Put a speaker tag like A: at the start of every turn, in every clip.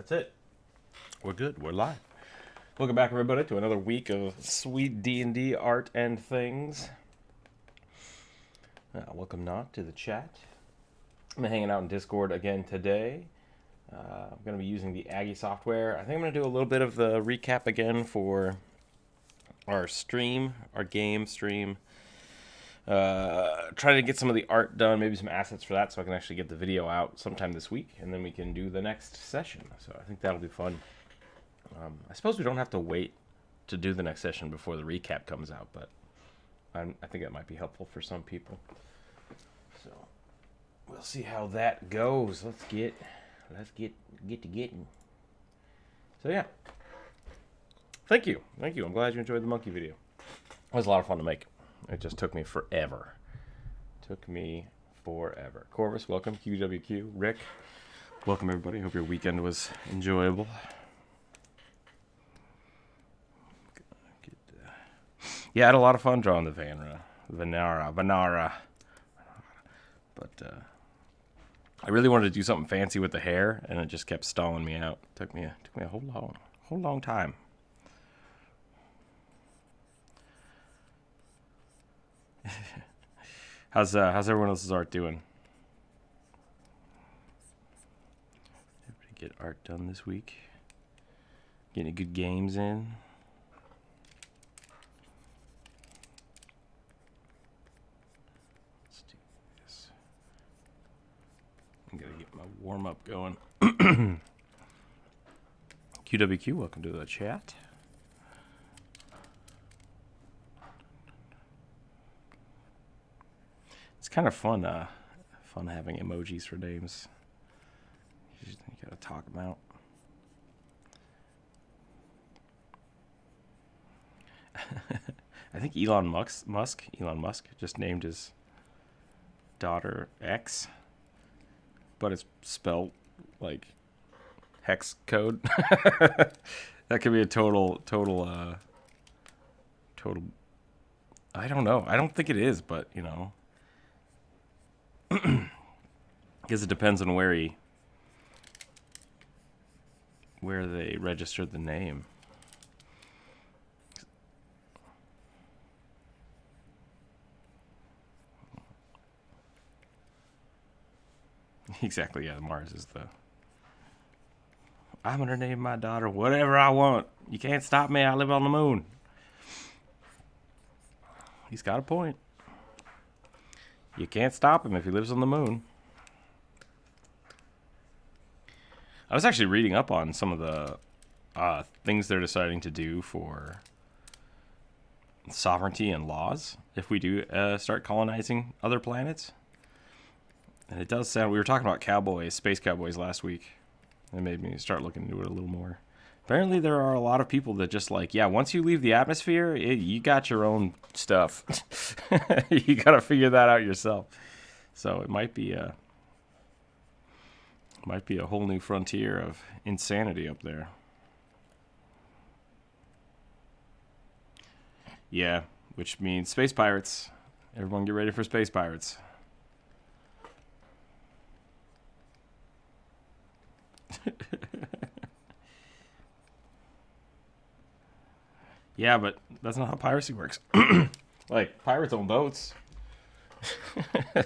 A: That's it. We're good. We're live. Welcome back, everybody, to another week of sweet D&D art and things. Welcome not to the chat. I'm hanging out in Discord again today. I'm going to be using the Aggie software. I think I'm going to do a little bit of the recap again for our stream, our game stream. Trying to get some of the art done, maybe some assets for that, so I can actually get the video out sometime this week, and then we can do the next session. So I think that'll be fun. I suppose we don't have to wait to do the next session before the recap comes out, but I think that might be helpful for some people. So we'll see how that goes. Let's get to getting. So yeah, thank you. I'm glad you enjoyed the monkey video. It was a lot of fun to make. It just took me forever. Corvus, welcome. QWQ. Rick, welcome everybody. Hope your weekend was enjoyable. Yeah, I had a lot of fun drawing the Vanara. But I really wanted to do something fancy with the hair, and it just kept stalling me out. Took me a whole long time. How's everyone else's art doing? Everybody get art done this week? Getting good games in? Let's do this. I'm gonna get my warm up going. QWQ, welcome to the chat. It's kind of fun having emojis for names. You gotta talk them out. I think Elon Musk just named his daughter X, but it's spelled like hex code. That could be a total. I don't know. I don't think it is, but you know. Because it depends on where they registered the name. Exactly, yeah, Mars is the... I'm gonna name my daughter whatever I want. You can't stop me, I live on the moon. He's got a point. You can't stop him if he lives on the moon. I was actually reading up on some of the things they're deciding to do for sovereignty and laws if we do start colonizing other planets. And it does sound... We were talking about space cowboys last week. It made me start looking into it a little more. Apparently there are a lot of people that just like, yeah, once you leave the atmosphere, you got your own stuff. You got to figure that out yourself. So it might be a whole new frontier of insanity up there. Yeah, which means space pirates. Everyone get ready for space pirates. Yeah, but that's not how piracy works. Like, pirates own boats.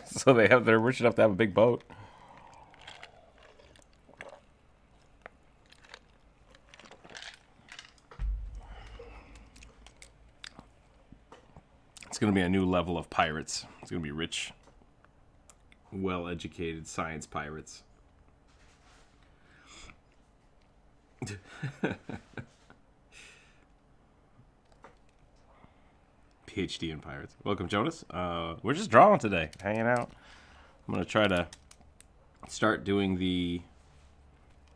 A: So they're rich enough to have a big boat. It's going to be a new level of pirates. It's going to be rich, well-educated science pirates. PhD in pirates. Welcome, Jonas. We're just drawing today, hanging out. I'm going to try to start doing the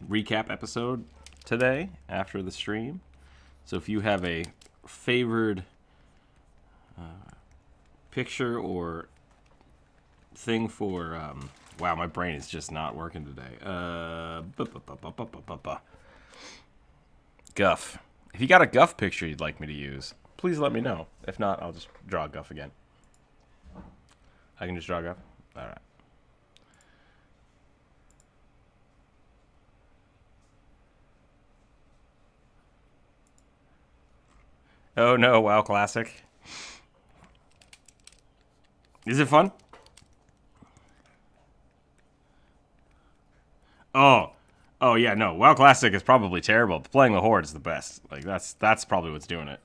A: recap episode today after the stream. So if you have a favored picture or thing for... wow, my brain is just not working today. Guff. If you got a Guff picture you'd like me to use, please let me know. If not, I'll just draw Guff again. I can just draw Guff? Alright. Oh no, WoW Classic. Is it fun? Oh. Oh yeah, no. WoW Classic is probably terrible. But playing the Horde is the best. Like that's probably what's doing it.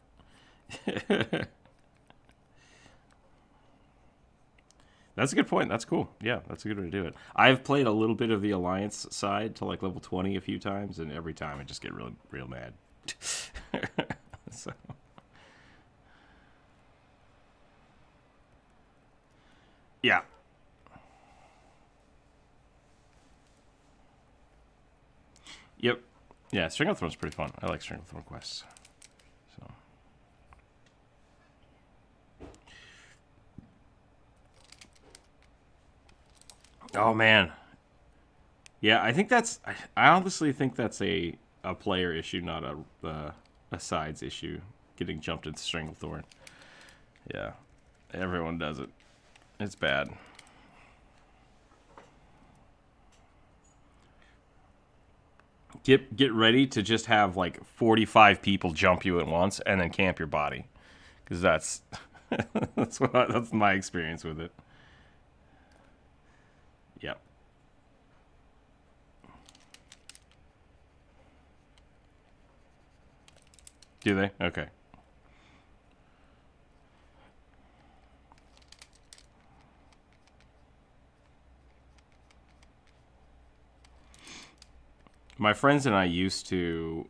A: That's a good point. That's cool. Yeah, that's a good way to do it. I've played a little bit of the Alliance side to like level 20 a few times, and every time I just get real mad. So, yeah. Yep. Yeah, String of Throne's pretty fun. I like String of Throne quests. So. Oh man. Yeah, I think that's. I honestly think that's a player issue, not a sides issue. Getting jumped into Stranglethorn. Yeah, everyone does it. It's bad. Get ready to just have like 45 people jump you at once and then camp your body, because that's that's my experience with it. Yep. Do they? Okay. My friends and I used to,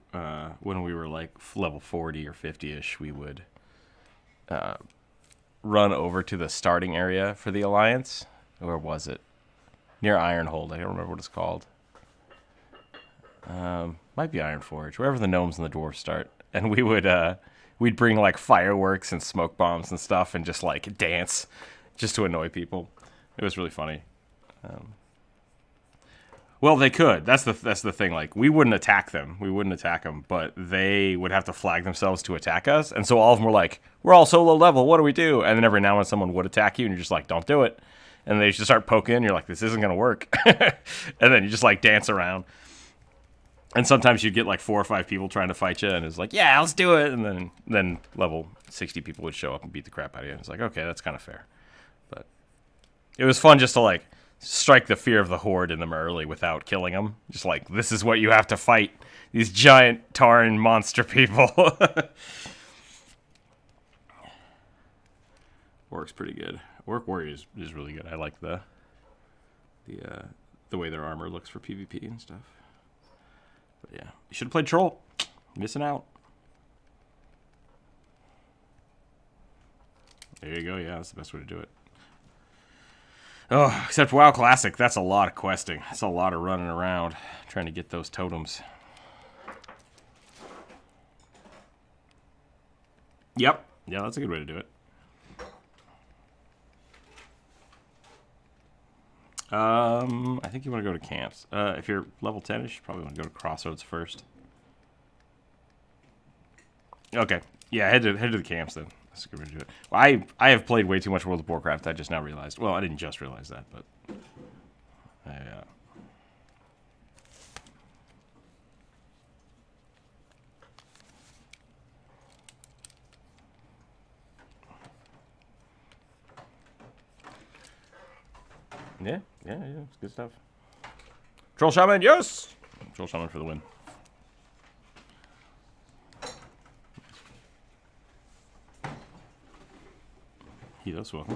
A: when we were like level 40 or 50-ish, we would run over to the starting area for the Alliance. Where was it? Near Ironhold. I don't remember what it's called. Might be Ironforge. Wherever the gnomes and the dwarves start. And we would, we'd bring like fireworks and smoke bombs and stuff and just like dance just to annoy people. It was really funny. Well, they could. That's the thing. Like, we wouldn't attack them. We wouldn't attack them, but they would have to flag themselves to attack us. And so all of them were like, "We're all so low level. What do we do?" And then every now and then someone would attack you, and you're just like, "Don't do it." And they just start poking. And you're like, "This isn't gonna work." And then you just like dance around. And sometimes you'd get like 4 or 5 people trying to fight you, and it's like, "Yeah, let's do it." And then level 60 people would show up and beat the crap out of you. And it's like, okay, that's kind of fair. But it was fun just to like strike the fear of the Horde in them early without killing them. Just like, this is what you have to fight. These giant Tauren monster people. Orc's pretty good. Orc Warrior is really good. I like the way their armor looks for PvP and stuff. But yeah, you should have played Troll. Missing out. There you go. Yeah, that's the best way to do it. Oh, except WoW Classic, that's a lot of questing. That's a lot of running around trying to get those totems. Yep. Yeah, that's a good way to do it. I think you want to go to camps. If you're level 10ish, you probably want to go to Crossroads first. Okay. Yeah, head to the camps then. That's a good way to do it. Well, I have played way too much World of Warcraft. I just now realized. Well, I didn't just realize that, but yeah, it's good stuff. Troll Shaman, yes! Troll Shaman for the win. He does well.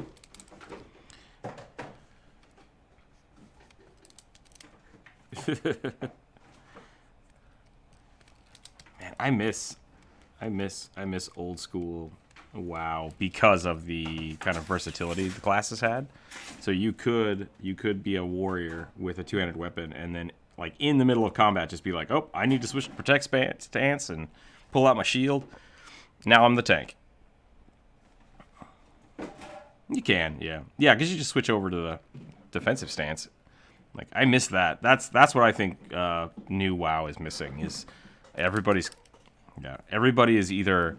A: Man, I miss old school WoW because of the kind of versatility the classes had. So you could be a warrior with a two-handed weapon, and then like in the middle of combat, just be like, "Oh, I need to switch to protect stance and pull out my shield." Now I'm the tank. You can, yeah, because you just switch over to the defensive stance. Like, I miss that. That's what I think new WoW is missing. Is everybody is either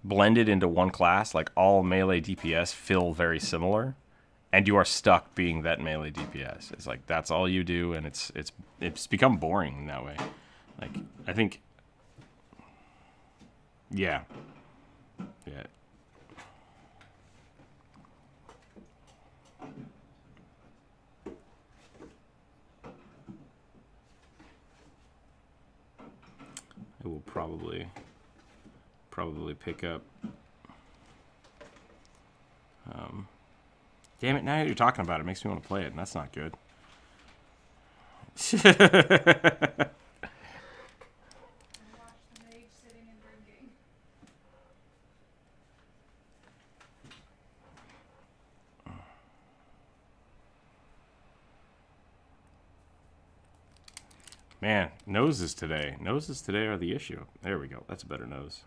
A: blended into one class, like all melee DPS feel very similar, and you are stuck being that melee DPS. It's like that's all you do, and it's become boring in that way. Like, I think, yeah, Yeah. It will probably pick up. Damn it! Now you're talking about it, makes me want to play it, and that's not good. Man, noses today. Noses today are the issue. There we go. That's a better nose.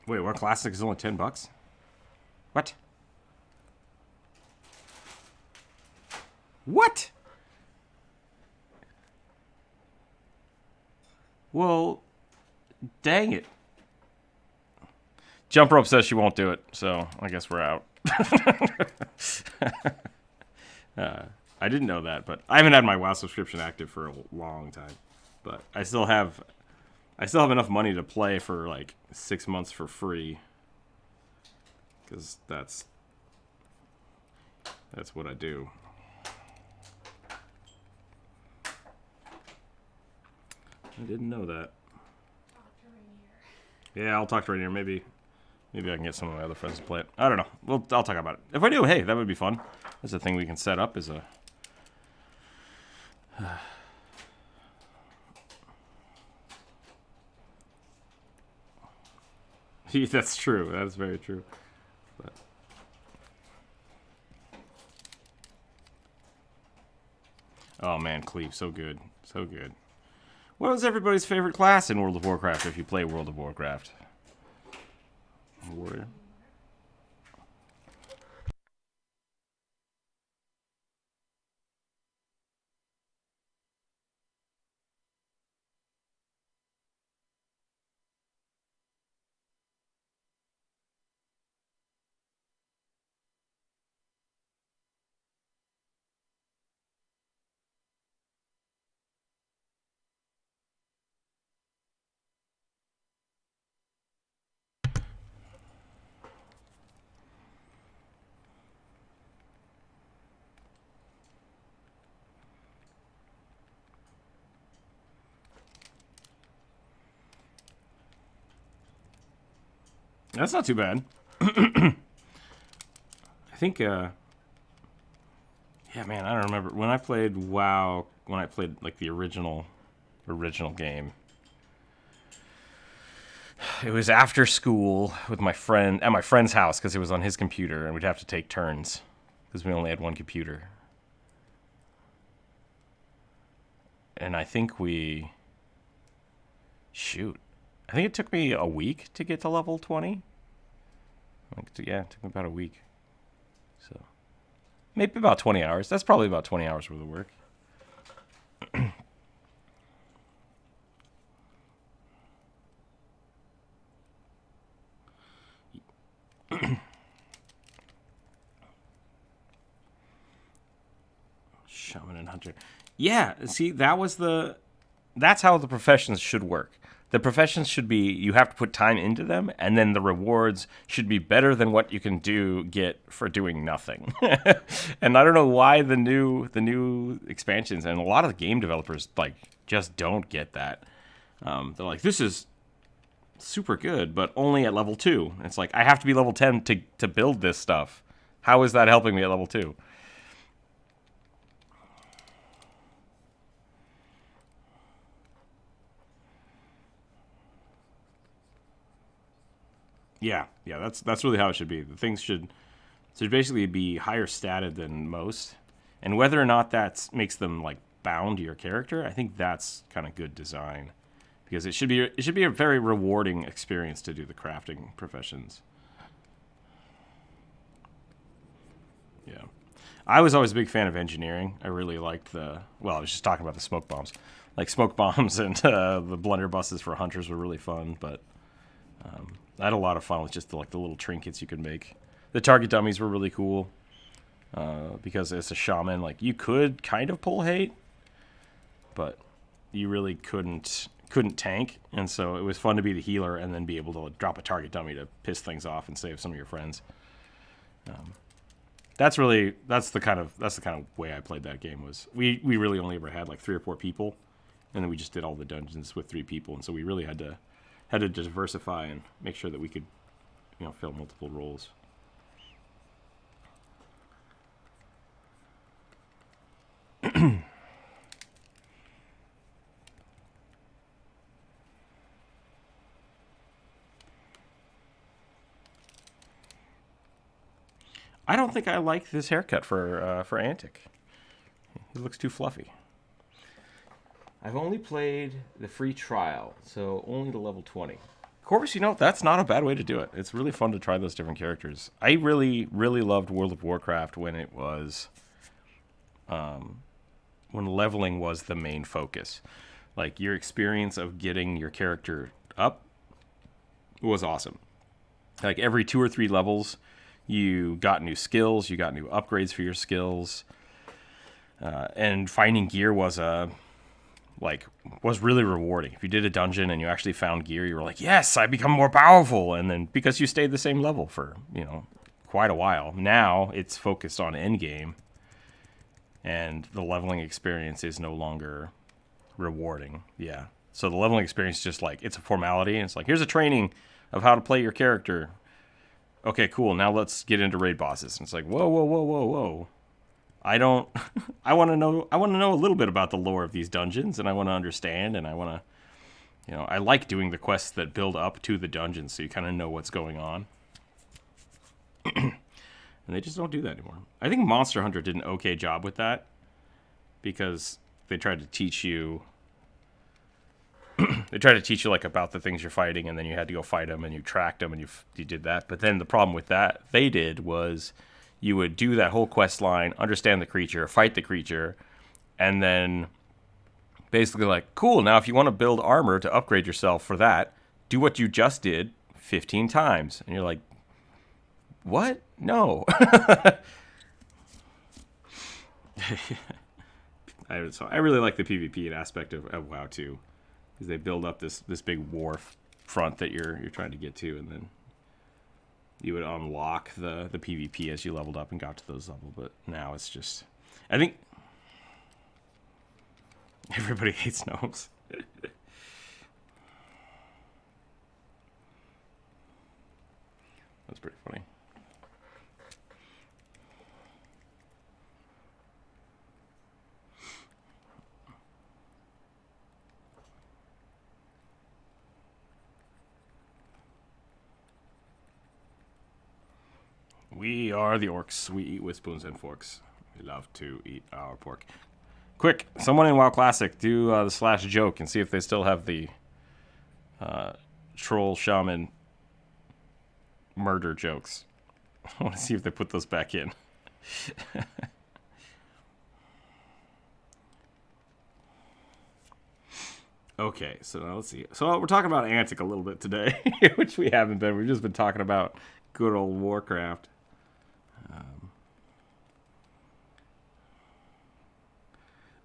A: Wait, what? Classic is only $10? What? What? Well, dang it. Jump Rope says she won't do it, so I guess we're out. I didn't know that, but I haven't had my WoW subscription active for a long time. But I still have enough money to play for like 6 months for free. Because that's what I do. I didn't know that. Yeah, I'll talk to Rainier. Maybe I can get some of my other friends to play it. I don't know. I'll talk about it. If I do, hey, that would be fun. That's a thing we can set up as a... That's true. That's very true. But... Oh, man, Cleve. So good. So good. What was everybody's favorite class in World of Warcraft if you play World of Warcraft? Warrior. That's not too bad. I think, yeah, man, I don't remember. When I played WoW, when I played, like, the original game, it was after school with my friend, at my friend's house, because it was on his computer, and we'd have to take turns, because we only had one computer. And I think shoot. I think it took me a week to get to level 20. Yeah, it took me about a week. So, maybe about 20 hours. That's probably about 20 hours worth of work. Shaman and Hunter. Yeah, see, that's how the professions should work. The professions should be, you have to put time into them, and then the rewards should be better than what you can get for doing nothing. And I don't know why the new expansions, and a lot of the game developers like just don't get that. They're like, this is super good, but only at level 2. It's like, I have to be level 10 to build this stuff. How is that helping me at level 2? Yeah, that's really how it should be. The things should basically be higher statted than most, and whether or not that makes them like bound to your character, I think that's kind of good design, because it should be a very rewarding experience to do the crafting professions. Yeah, I was always a big fan of engineering. I really liked I was just talking about the smoke bombs, like smoke bombs and the blunderbusses for hunters were really fun, but. I had a lot of fun with just the little trinkets you could make. The target dummies were really cool. because it's a shaman. Like, you could kind of pull hate, but you really couldn't tank. And so it was fun to be the healer and then be able to drop a target dummy to piss things off and save some of your friends. That's the kind of way I played that game. Was we really only ever had like 3 or 4 people, and then we just did all the dungeons with 3 people, and so we really had to diversify and make sure that we could, fill multiple roles. I don't think I like this haircut for Antic. He looks too fluffy. I've only played the free trial, so only to level 20. Corvus, that's not a bad way to do it. It's really fun to try those different characters. I really, really loved World of Warcraft when it was, when leveling was the main focus. Like, your experience of getting your character up was awesome. Like, every 2 or 3 levels, you got new skills, you got new upgrades for your skills, and finding gear was really rewarding. If you did a dungeon and you actually found gear, you were like, yes, I become more powerful. And then because you stayed the same level for, quite a while. Now it's focused on endgame, and the leveling experience is no longer rewarding. Yeah. So the leveling experience is just like, it's a formality. And it's like, here's a training of how to play your character. Okay, cool. Now let's get into raid bosses. And it's like, whoa. I want to know a little bit about the lore of these dungeons, and I want to understand, and I want to, I like doing the quests that build up to the dungeons, so you kind of know what's going on. And they just don't do that anymore. I think Monster Hunter did an okay job with that, because they tried to teach you like about the things you're fighting, and then you had to go fight them, and you tracked them, and you did that. But then the problem with that they did was you would do that whole quest line, understand the creature, fight the creature, and then basically like, cool, now if you want to build armor to upgrade yourself for that, do what you just did 15 times. And you're like, what? No. So I really like the PvP aspect of WoW too, because they build up this big war front that you're trying to get to, and then you would unlock the PvP as you leveled up and got to those levels. But now it's just, I think everybody hates gnomes. That's pretty funny. We are the orcs. We eat with spoons and forks. We love to eat our pork. Quick, someone in WoW Classic, do the slash joke and see if they still have the troll shaman murder jokes. I want to see if they put those back in. Okay, so now let's see. So we're talking about Antic a little bit today, which we haven't been. We've just been talking about good old Warcraft.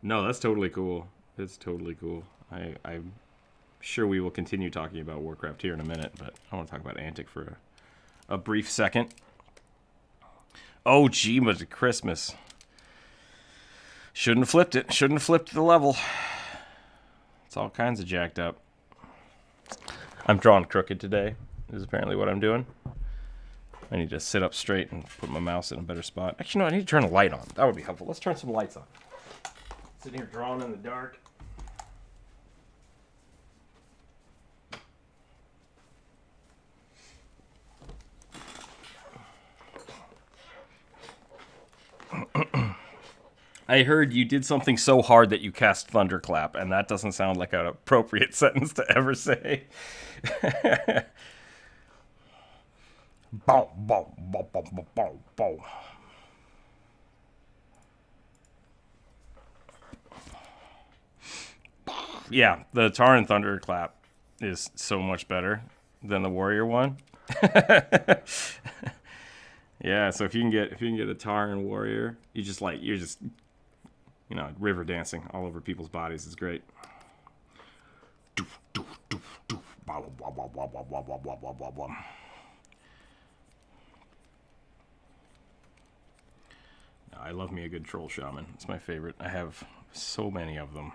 A: No, that's totally cool. It's totally cool. I'm sure we will continue talking about Warcraft here in a minute, but I want to talk about Antic for a brief second. Oh, gee, but Christmas. Shouldn't have flipped it. Shouldn't have flipped the level. It's all kinds of jacked up. I'm drawing crooked today, is apparently what I'm doing. I need to sit up straight and put my mouse in a better spot. Actually, no, I need to turn a light on. That would be helpful. Let's turn some lights on. Sitting here drawing in the dark. I heard you did something so hard that you cast Thunderclap, and that doesn't sound like an appropriate sentence to ever say. Bow, bow, bow, bow, bow, bow, bow. Yeah, the Tauren Thunderclap is so much better than the Warrior one. Yeah, so if you can get a Taran warrior, you're just river dancing all over people's bodies is great. I love me a good troll shaman. It's my favorite. I have so many of them.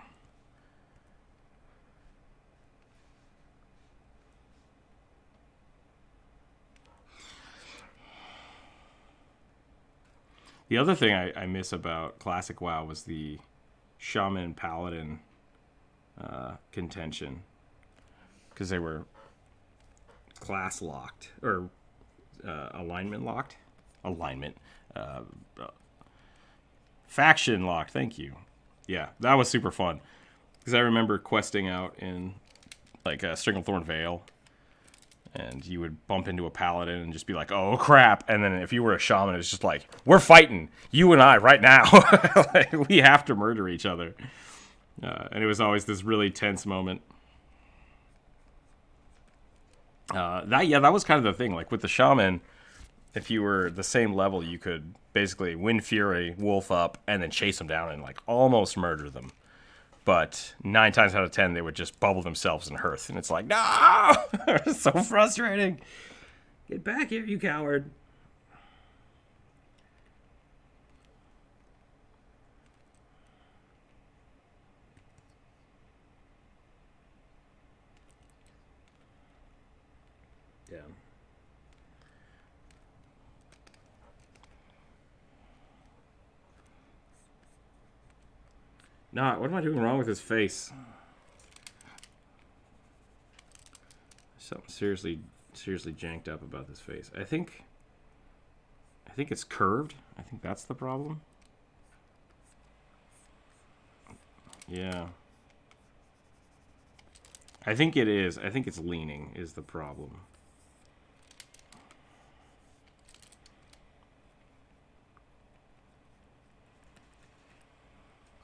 A: The other thing I miss about Classic WoW was the Shaman Paladin contention. Because they were class locked. Or alignment locked? Alignment. Faction locked, thank you. Yeah, that was super fun. Because I remember questing out in like Stringlethorn Vale. And you would bump into a paladin and just be like, oh, crap. And then if you were a shaman, it's just like, we're fighting, you and I, right now. Like, we have to murder each other. And it was always this really tense moment. That was kind of the thing. Like, with the shaman, if you were the same level, you could basically Wind Fury, Wolf up, and then chase them down and, like, almost murder them. But 9 times out of 10, they would just bubble themselves in hearth. And it's like, no! It's so frustrating. Get back here, you coward. Yeah. Nah, what am I doing wrong with his face? Something seriously janked up about this face. I think it's curved. I think that's the problem. Yeah. I think it is. I think it's leaning is the problem.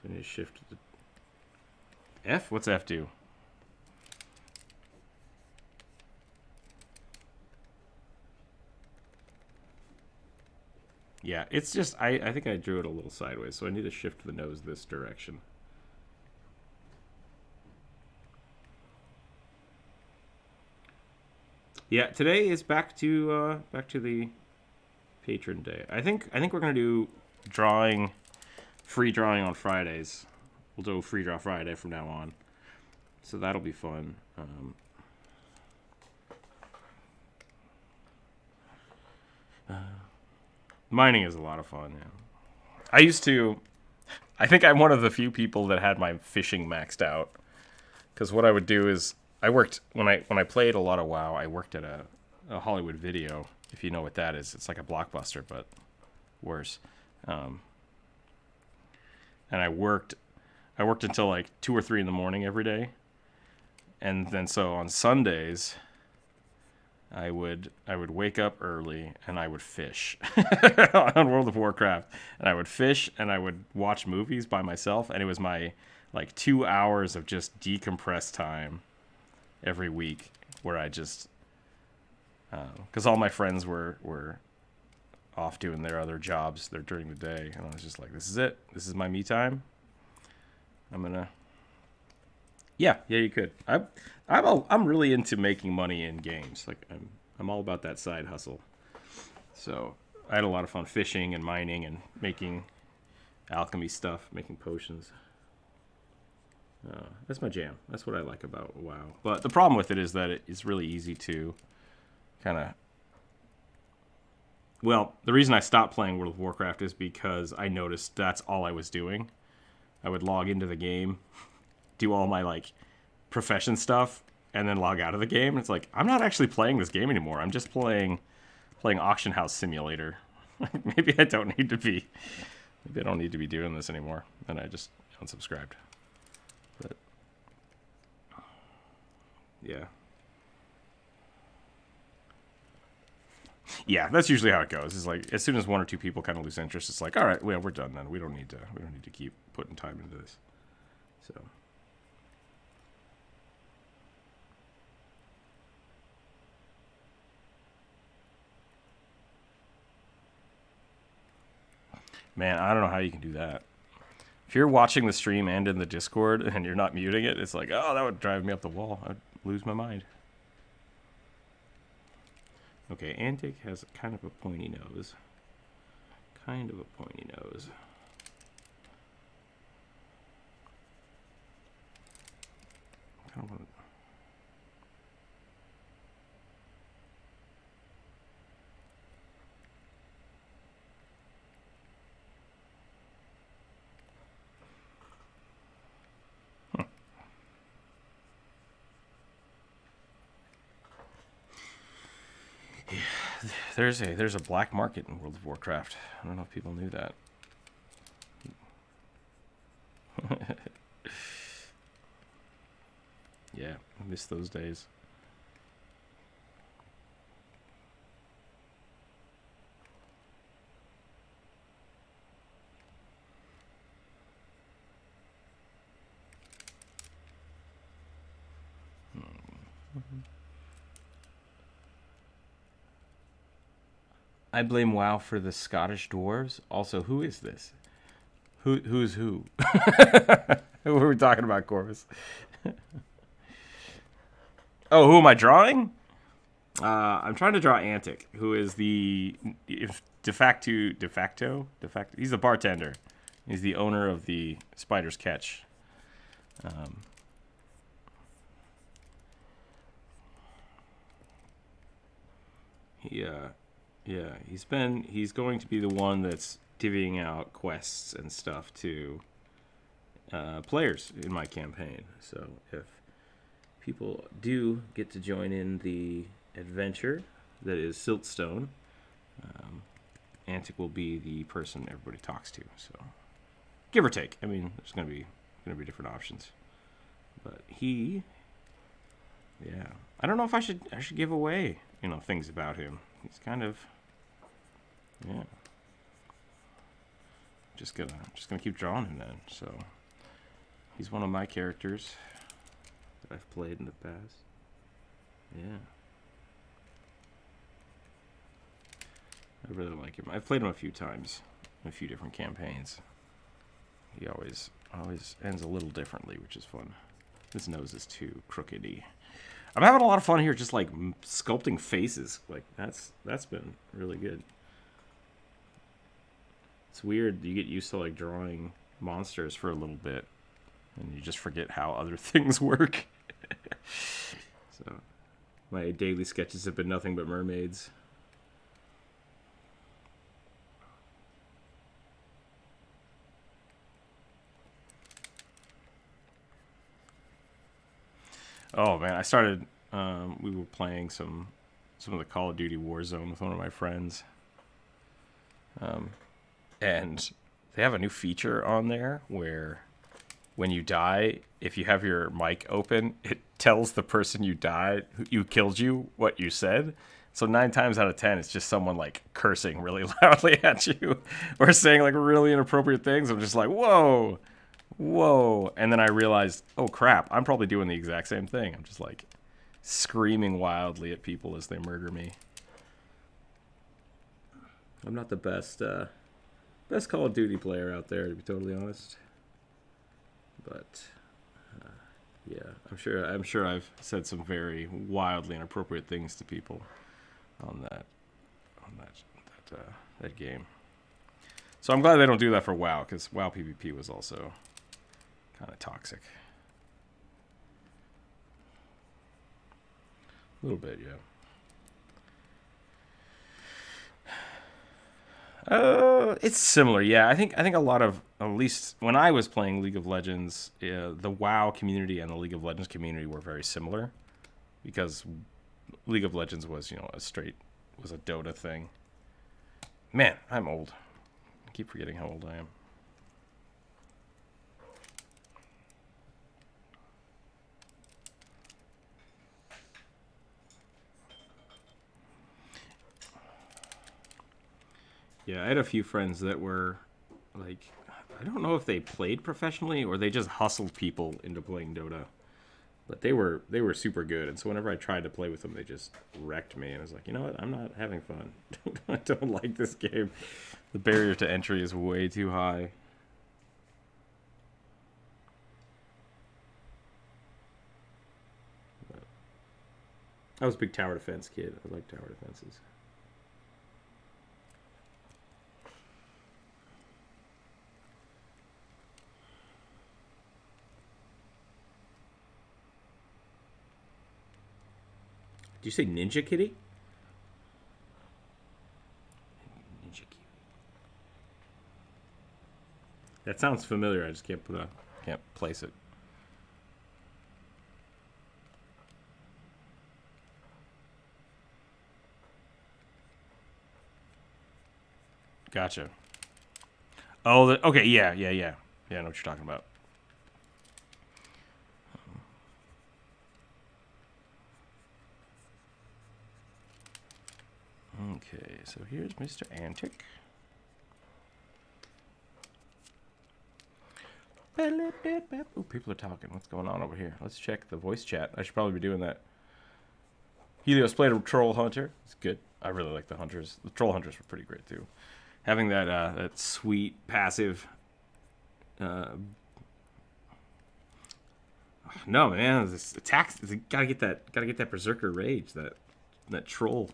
A: I need to shift the F? What's F do? Yeah, it's just, I think I drew it a little sideways, so I need to shift the nose this direction. Yeah, today is back to the patron day. I think we're gonna do free drawing on Fridays. We'll do free draw Friday from now on, so that'll be fun. Mining is a lot of fun. Yeah. I think I'm one of the few people that had my fishing maxed out. Because what I would do is, I worked when I played a lot of WoW. I worked at a Hollywood Video, if you know what that is. It's like a Blockbuster, but worse. And I worked until like 2 or 3 in the morning every day. And then so on Sundays, I would wake up early and I would fish on World of Warcraft, and I would fish and I would watch movies by myself, and it was my like 2 hours of just decompressed time every week where I just because all my friends were off doing their other jobs during the day, and I was just like, this is it, this is my me time. Yeah, you could. I'm really into making money in games. Like I'm all about that side hustle. So I had a lot of fun fishing and mining and making alchemy stuff, making potions. That's my jam. That's what I like about WoW. But the problem with it is that it's really easy to kind of. Well, the reason I stopped playing World of Warcraft is because I noticed that's all I was doing. I would log into the game, do all my like profession stuff, and then log out of the game. It's like, I'm not actually playing this game anymore. I'm just playing Auction House Simulator. Maybe I don't need to be doing this anymore. And I just unsubscribed. But yeah. Yeah, that's usually how it goes. It's like as soon as 1 or 2 people kind of lose interest, it's like, all right, well, we're done then. We don't need to keep putting time into this. So Man, I don't know how you can do that. If you're watching the stream and in the Discord and you're not muting it, it's like, oh, that would drive me up the wall. I'd lose my mind. Okay, Antic has kind of a pointy nose. Kind of a pointy nose. I don't want to... There's a black market in World of Warcraft. I don't know if people knew that. Yeah, I miss those days. I blame WoW for the Scottish dwarves. Also, who is this? Who's who? Who are we talking about, Corvus? Oh, who am I drawing? I'm trying to draw Antic, who is the de facto. He's the bartender. He's the owner of the Spider's Catch. He's going to be the one that's divvying out quests and stuff to players in my campaign. So if people do get to join in the adventure that is Siltstone, Antic will be the person everybody talks to. So give or take. I mean, there's gonna be different options. But I don't know if I should give away, things about him. He's kind of, just gonna keep drawing him then. So he's one of my characters that I've played in the past. Yeah, I really like him. I've played him a few times in a few different campaigns. He always ends a little differently, which is fun. His nose is too crookedy. I'm having a lot of fun here, just like sculpting faces. Like that's been really good. It's weird. You get used to like drawing monsters for a little bit, and you just forget how other things work. So my daily sketches have been nothing but mermaids. Oh man, I started. We were playing some of the Call of Duty Warzone with one of my friends, and they have a new feature on there where when you die, if you have your mic open, it tells the person you died, who killed you, what you said. So 9 times out of 10, it's just someone like cursing really loudly at you or saying like really inappropriate things. I'm just like, whoa. And then I realized, oh crap, I'm probably doing the exact same thing. I'm just like screaming wildly at people as they murder me. I'm not the best Call of Duty player out there, to be totally honest. But yeah, I'm sure I've said some very wildly inappropriate things to people on that game. So I'm glad they don't do that for WoW, because WoW PvP was also kind of toxic. A little bit, yeah. It's similar, yeah. I think a lot of, at least when I was playing League of Legends, the WoW community and the League of Legends community were very similar, because League of Legends was, was a Dota thing. Man, I'm old. I keep forgetting how old I am. Yeah, I had a few friends that were, like, I don't know if they played professionally or they just hustled people into playing Dota. But they were super good, and so whenever I tried to play with them, they just wrecked me. And I was like, you know what? I'm not having fun. I don't like this game. The barrier to entry is way too high. I was a big tower defense kid. I like tower defenses. Did you say Ninja Kitty? Ninja Kitty. That sounds familiar. I just can't place it. Gotcha. Oh, okay, yeah. Yeah, I know what you're talking about. Okay, so here's Mr. Antic. Ooh, people are talking. What's going on over here? Let's check the voice chat. I should probably be doing that. Helios played a troll hunter. It's good. I really like the hunters. The troll hunters were pretty great too. Having that sweet passive. No man, this attacks. Gotta get that berserker rage. That troll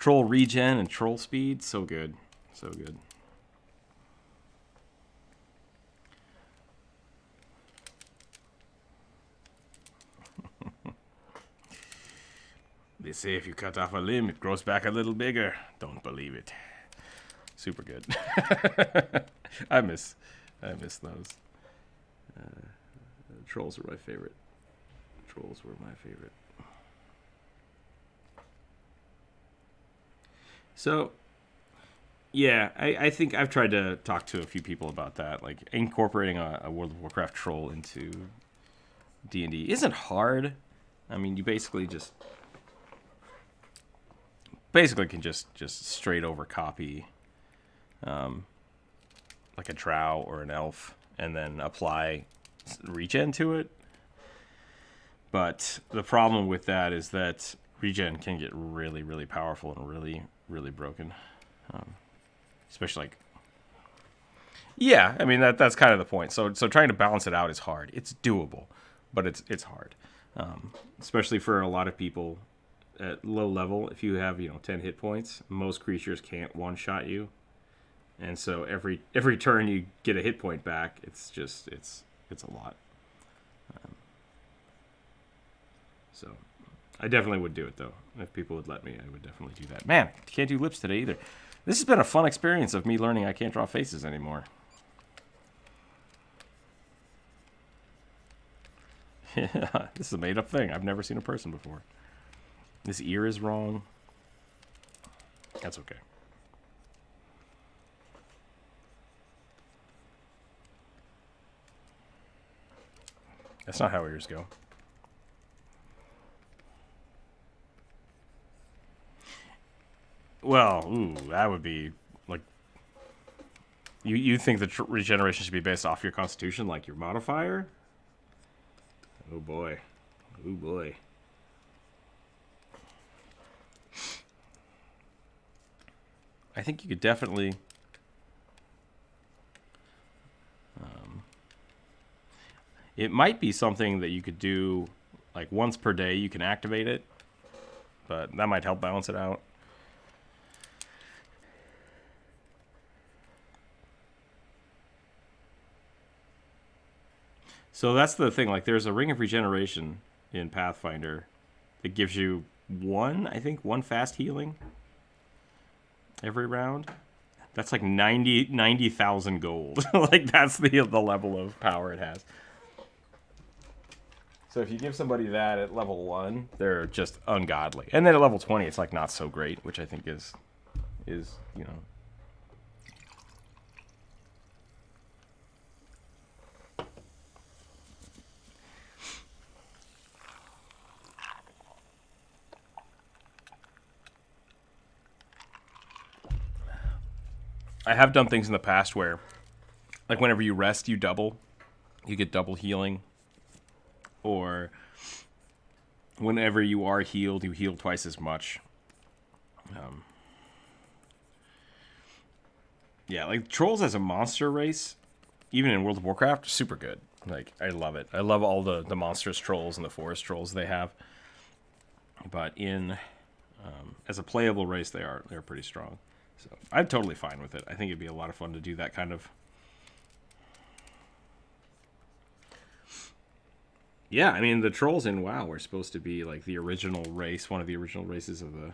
A: regen and troll speed. So good, so good. They say if you cut off a limb, it grows back a little bigger. Don't believe it. Super good. I miss those. Trolls are my favorite. Trolls were my favorite. So, yeah, I think I've tried to talk to a few people about that. Like, incorporating a World of Warcraft troll into D&D isn't hard. I mean, you basically can just straight over copy like a drow or an elf and then apply regen to it. But the problem with that is that regen can get really, really powerful and really, really broken. Especially like, yeah, I mean that's kind of the point. So trying to balance it out is hard. It's doable, but it's hard. Especially for a lot of people at low level. If you have 10 hit points, most creatures can't one shot you, and so every turn you get a hit point back. It's a lot. So I definitely would do it though. If people would let me, I would definitely do that. Man, can't do lips today either. This has been a fun experience of me learning I can't draw faces anymore. Yeah, this is a made-up thing. I've never seen a person before. This ear is wrong. That's okay. That's not how ears go. Well, ooh, that would be like... You think the regeneration should be based off your constitution, like your modifier? Oh boy. Oh boy. I think you could definitely... it might be something that you could do like once per day. You can activate it, but that might help balance it out. So that's the thing. Like, there's a Ring of Regeneration in Pathfinder that gives you one fast healing every round. That's like 90,000 gold. Like, that's the level of power it has. So if you give somebody that at level 1, they're just ungodly. And then at level 20, it's like not so great, which I think is I have done things in the past where, like, whenever you rest, you get double healing. or whenever you are healed, you heal twice as much. Yeah, like trolls as a monster race, even in World of Warcraft, super good. Like, I love it. I love all the monstrous trolls and the forest trolls they have. But in as a playable race, they're pretty strong. So I'm totally fine with it. I think it'd be a lot of fun to do that kind of. Yeah, I mean the trolls in WoW were supposed to be like the original race, one of the original races of the.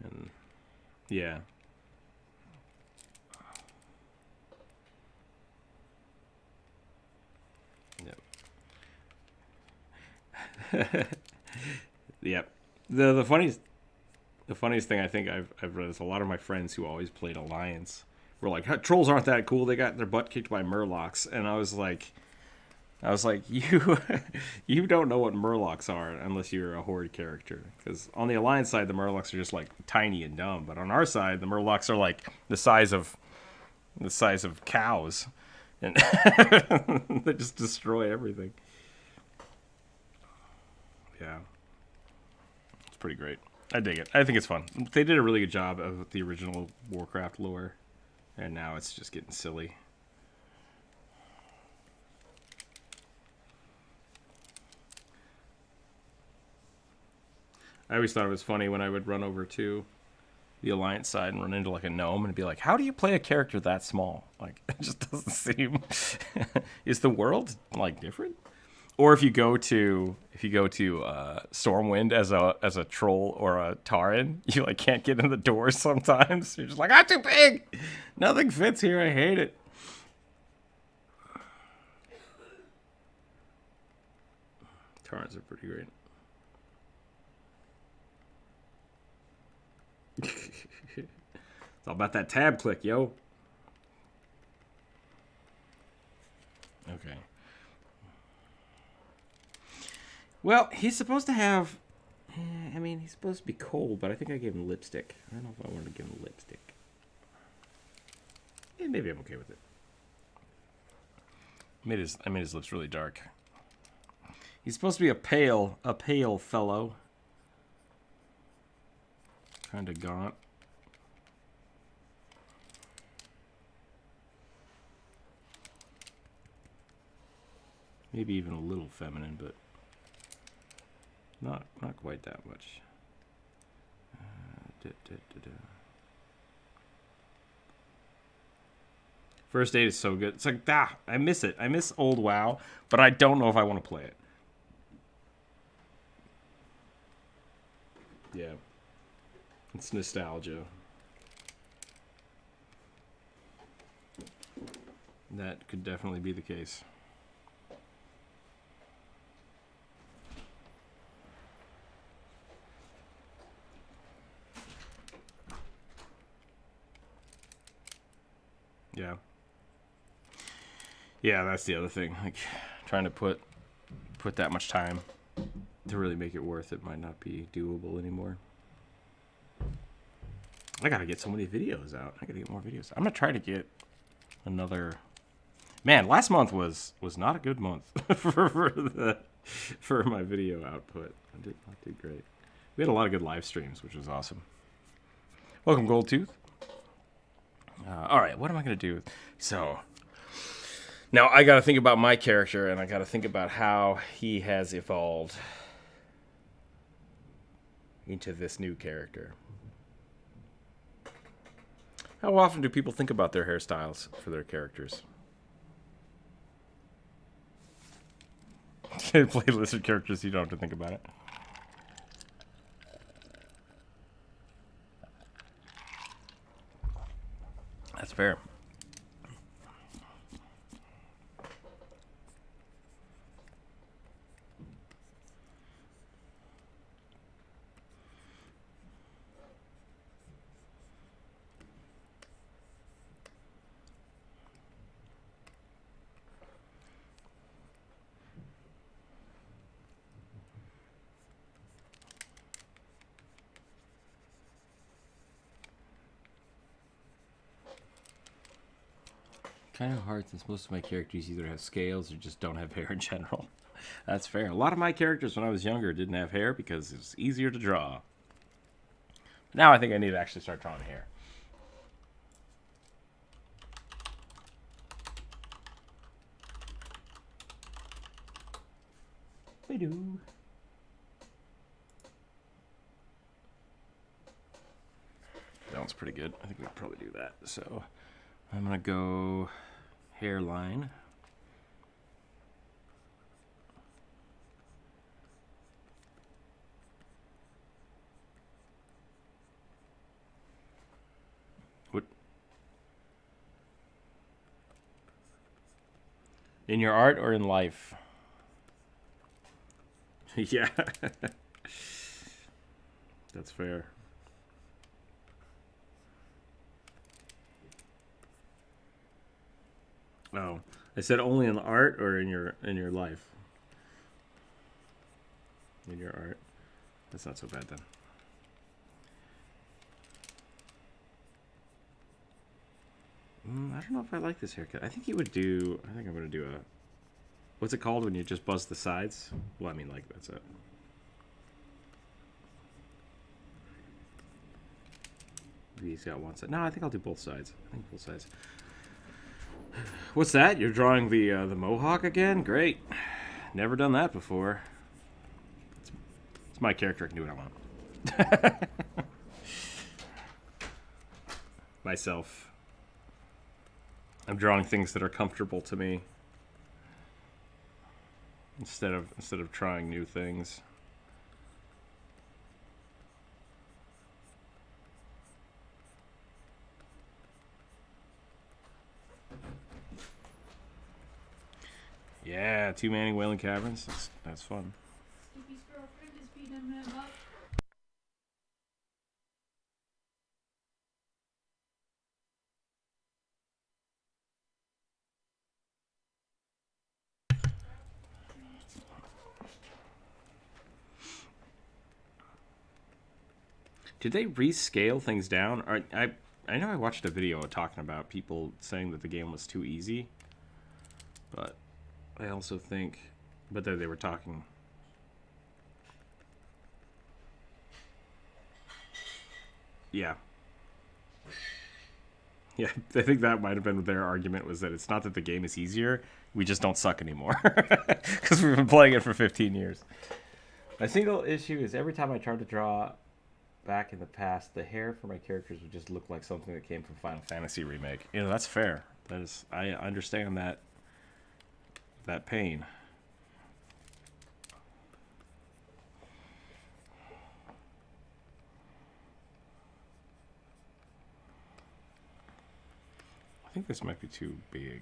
A: And yeah. Yep. The funniest thing I think I've read is a lot of my friends who always played Alliance were like, trolls aren't that cool. They got their butt kicked by Murlocs, and I was like, you you don't know what Murlocs are unless you're a Horde character. Because on the Alliance side, the Murlocs are just like tiny and dumb, but on our side, the Murlocs are like the size of cows, and they just destroy everything. Yeah. It's pretty great. I dig it. I think it's fun. They did a really good job of the original Warcraft lore, and now it's just getting silly. I always thought it was funny when I would run over to the Alliance side and run into like a gnome and be like, how do you play a character that small? Like, it just doesn't seem... Is the world like different? Or if you go to Stormwind as a troll or a Tauren, you like can't get in the doors sometimes. You're just like, I'm too big. Nothing fits here. I hate it. Taurens are pretty great. It's all about that tab click, yo. Okay. Well, he's supposed to have... I mean, he's supposed to be cold, but I think I gave him lipstick. I don't know if I wanted to give him lipstick. Yeah, maybe I'm okay with it. I made his lips really dark. He's supposed to be a pale fellow. Kind of gaunt. Maybe even a little feminine, but... Not quite that much. First Aid is so good. It's like, I miss it. I miss old WoW, but I don't know if I want to play it. Yeah. It's nostalgia. That could definitely be the case. Yeah. Yeah, that's the other thing. Like, trying to put that much time to really make it worth it might not be doable anymore. I gotta get so many videos out. I gotta get more videos. I'm gonna try to get another... Man, last month was not a good month for my video output. I did not do great. We had a lot of good live streams, which was awesome. Welcome, Goldtooth. All right, what am I going to do? So, now I got to think about my character, and I got to think about how he has evolved into this new character. How often do people think about their hairstyles for their characters? Play lizard characters, you don't have to think about it. That's fair. Kind of hard since most of my characters either have scales or just don't have hair in general. That's fair. A lot of my characters when I was younger didn't have hair because it was easier to draw. Now I think I need to actually start drawing hair. They do. That one's pretty good. I think we could probably do that. So I'm going to go hairline. What? In your art or in life? Yeah. That's fair. Oh, I said only in art or in your life? In your art. That's not so bad then. I don't know if I like this haircut. I think I'm going to do a... What's it called when you just buzz the sides? Well, I mean, like, that's it. He's got one side. No, I think I'll do both sides. I think both sides. What's that? You're drawing the mohawk again? Great. Never done that before. It's my character. I can do what I want. Myself. I'm drawing things that are comfortable to me instead of trying new things. Yeah, 2 Manning Whaling Caverns. That's fun.
B: Stimpy's girlfriend is beating him up.
A: Did they rescale things down? I know I watched a video talking about people saying that the game was too easy, but I also think, but they were talking. Yeah. Yeah, I think that might have been their argument, was that it's not that the game is easier, we just don't suck anymore. Because we've been playing it for 15 years. My single issue is every time I tried to draw back in the past, the hair for my characters would just look like something that came from Final Fantasy Remake. You know, that's fair. That is, I understand that pain. I think this might be too big.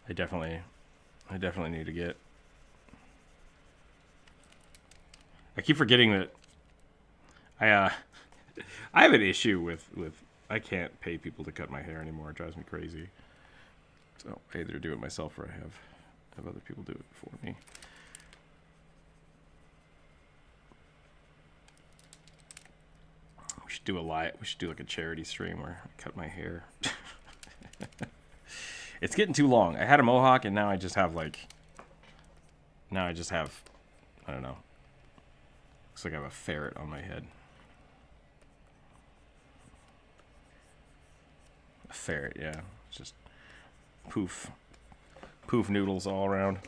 A: I definitely need to get... I keep forgetting that I have an issue with I can't pay people to cut my hair anymore. It drives me crazy. So I either do it myself or I have other people do it for me. We should do like a charity stream where I cut my hair. It's getting too long. I had a mohawk and now I just have I don't know. Looks like I have a ferret on my head. A ferret, yeah. It's just poof noodles all around.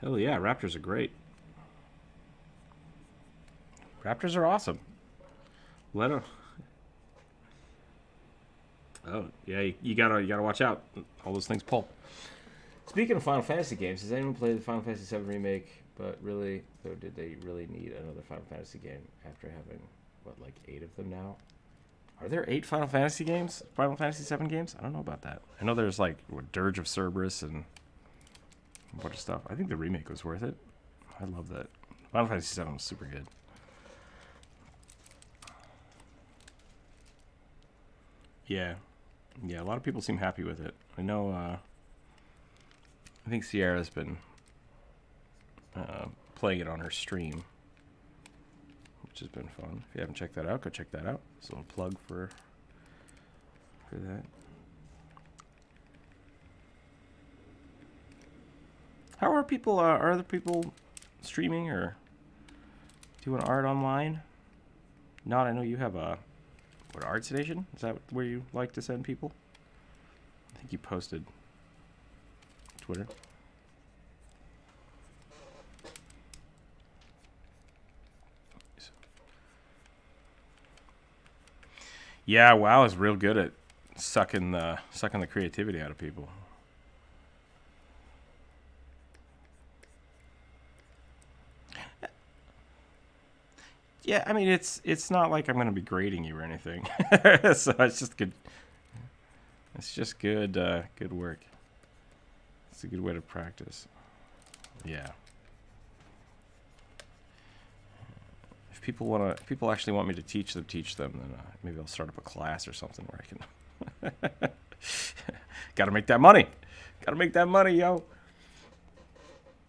A: Hell yeah, raptors are great. Raptors are awesome. Let them. Oh yeah, you gotta watch out. All those things pull. Speaking of Final Fantasy games, has anyone played the Final Fantasy VII remake? But really, though, did they really need another Final Fantasy game after having what, like 8 of them now? Are there 8 Final Fantasy games? Final Fantasy VII games? I don't know about that. I know there's like Dirge of Cerberus and a bunch of stuff. I think the remake was worth it. I love that. Final Fantasy VII was super good. Yeah. Yeah, a lot of people seem happy with it. I know, I think Sierra's been playing it on her stream. which has been fun. If you haven't checked that out, go check that out. So a plug for that. How are people? Are other people streaming or doing art online? Not. I know you have a art station. Is that where you like to send people? I think you posted Twitter. Yeah, WoW is real good at sucking the creativity out of people. Yeah, I mean it's not like I'm gonna be grading you or anything, so it's just good. It's just good good work. It's a good way to practice. Yeah. If people actually want me to teach them, then maybe I'll start up a class or something where I can. Gotta make that money. Gotta make that money, yo.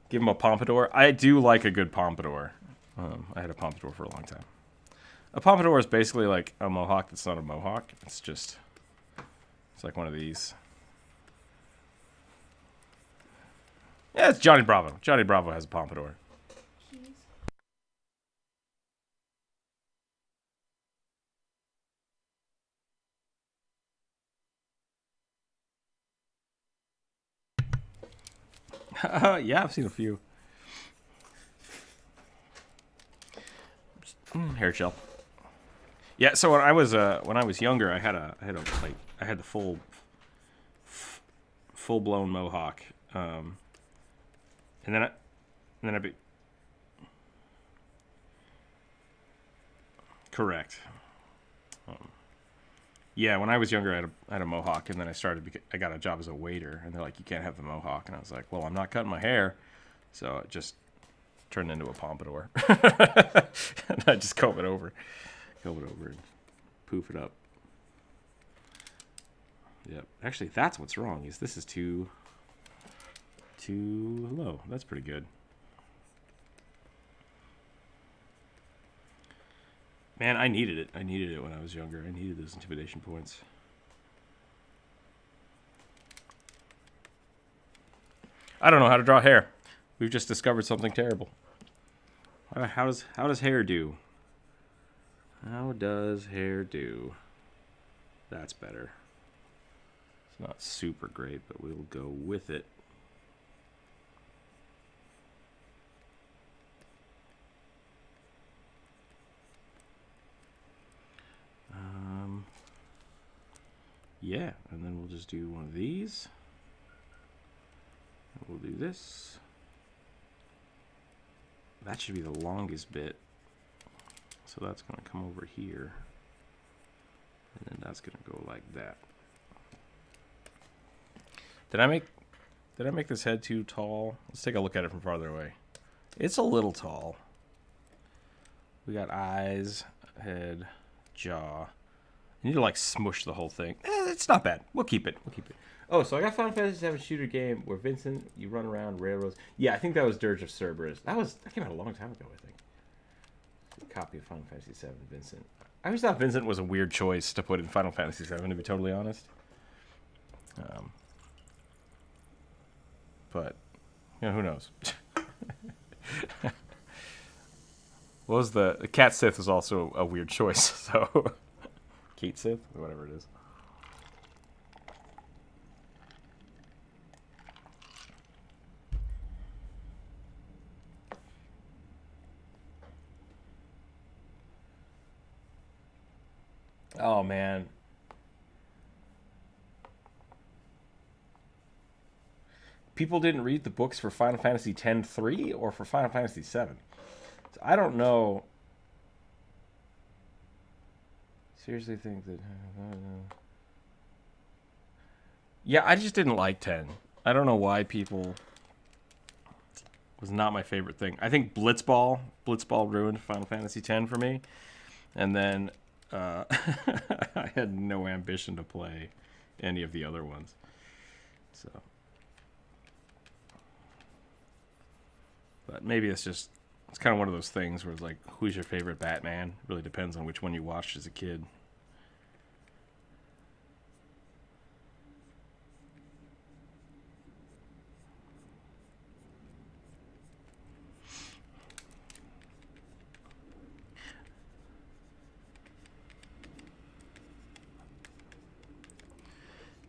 A: Give them a pompadour. I do like a good pompadour. I had a pompadour for a long time. A pompadour is basically like a mohawk that's not a mohawk. It's like one of these. Yeah, it's Johnny Bravo. Johnny Bravo has a pompadour. Yeah, I've seen a few. Hair gel. Yeah, so when I was younger, I had the full blown mohawk, and then I correct. Yeah, when I was younger, I had a mohawk, and then I got a job as a waiter, and they're like, you can't have the mohawk, and I was like, well, I'm not cutting my hair, so it just turned into a pompadour, and I just comb it over, and poof it up. Yep. Actually, that's what's wrong. Is this is too low? That's pretty good. Man, I needed it. I needed it when I was younger. I needed those intimidation points. I don't know how to draw hair. We've just discovered something terrible. How does hair do? How does hair do? That's better. It's not super great, but we'll go with it. Yeah, and then we'll just do one of these. We'll do this. That should be the longest bit. So that's going to come over here. And then that's going to go like that. Did I make this head too tall? Let's take a look at it from farther away. It's a little tall. We got eyes, head, jaw. You need to like smush the whole thing. It's not bad. We'll keep it. Oh, so I got Final Fantasy VII shooter game where Vincent, you run around railroads. Yeah, I think that was Dirge of Cerberus. That came out a long time ago, I think. A copy of Final Fantasy VII, Vincent. I always thought Vincent was a weird choice to put in Final Fantasy VII, to be totally honest. But, who knows? What was the Cat Sith was also a weird choice, so... Kate Sith, or whatever it is. Oh, man. People didn't read the books for Final Fantasy X-3 or for Final Fantasy VII. So I don't know. Seriously think that... Yeah, I just didn't like 10. I don't know why people... was not my favorite thing. I think Blitzball ruined Final Fantasy X for me. And then I had no ambition to play any of the other ones. So... But maybe it's just It's kind of one of those things where it's like, who's your favorite Batman? Really depends on which one you watched as a kid.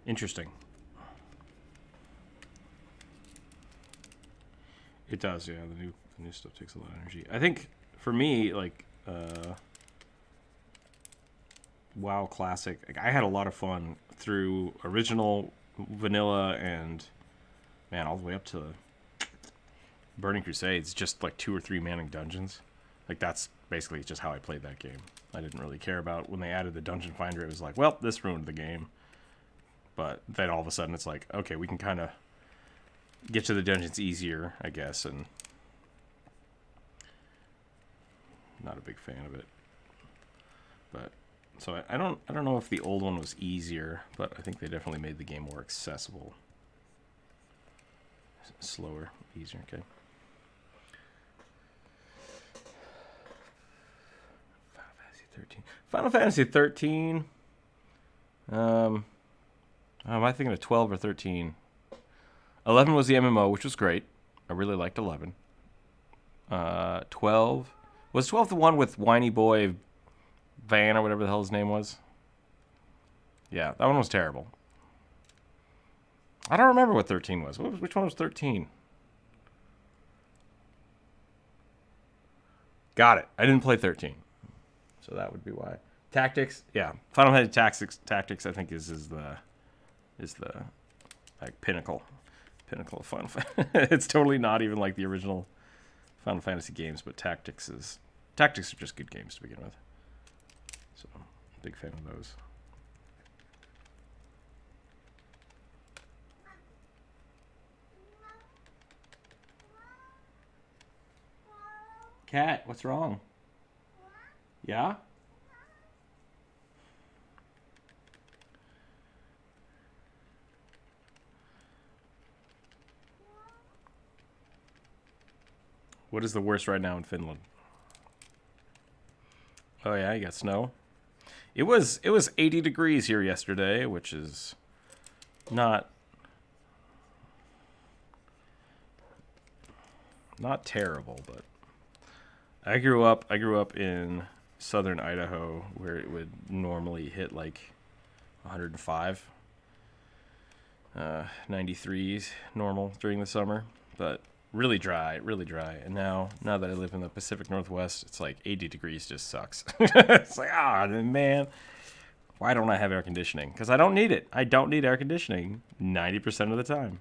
A: Interesting. It does, yeah. The new stuff takes a lot of energy. I think for me, like WoW Classic, like, I had a lot of fun through original vanilla and man, all the way up to Burning Crusades. Just like 2 or 3 manning dungeons. Like that's basically just how I played that game. I didn't really care about when they added the dungeon finder. It was like, well, this ruined the game. But then all of a sudden it's like, okay, we can kind of get to the dungeons easier, I guess, and not a big fan of it. But so I don't know if the old one was easier, but I think they definitely made the game more accessible. Slower, easier, okay. Final Fantasy 13. Am I thinking of 12 or 13? 11 was the MMO, which was great. I really liked 11. 12. Was 12 the one with Whiny Boy Van or whatever the hell his name was? Yeah, that one was terrible. I don't remember what 13 was. Which one was 13? Got it. I didn't play 13. So that would be why. Tactics, yeah. Final Fantasy Tactics I think is the like pinnacle of Final Fantasy. It's totally not even like the original Final Fantasy games, but Tactics are just good games to begin with. So, big fan of those. Cat, what's wrong? Yeah? What is the worst right now in Finland? Oh yeah, you got snow. It was 80 degrees here yesterday, which is not terrible, but I grew up in southern Idaho where it would normally hit like 105 93s normal during the summer, but really dry. And now that I live in the Pacific Northwest, it's like 80 degrees just sucks. It's like, man, why don't I have air conditioning? Because I don't need it. I don't need air conditioning 90% of the time.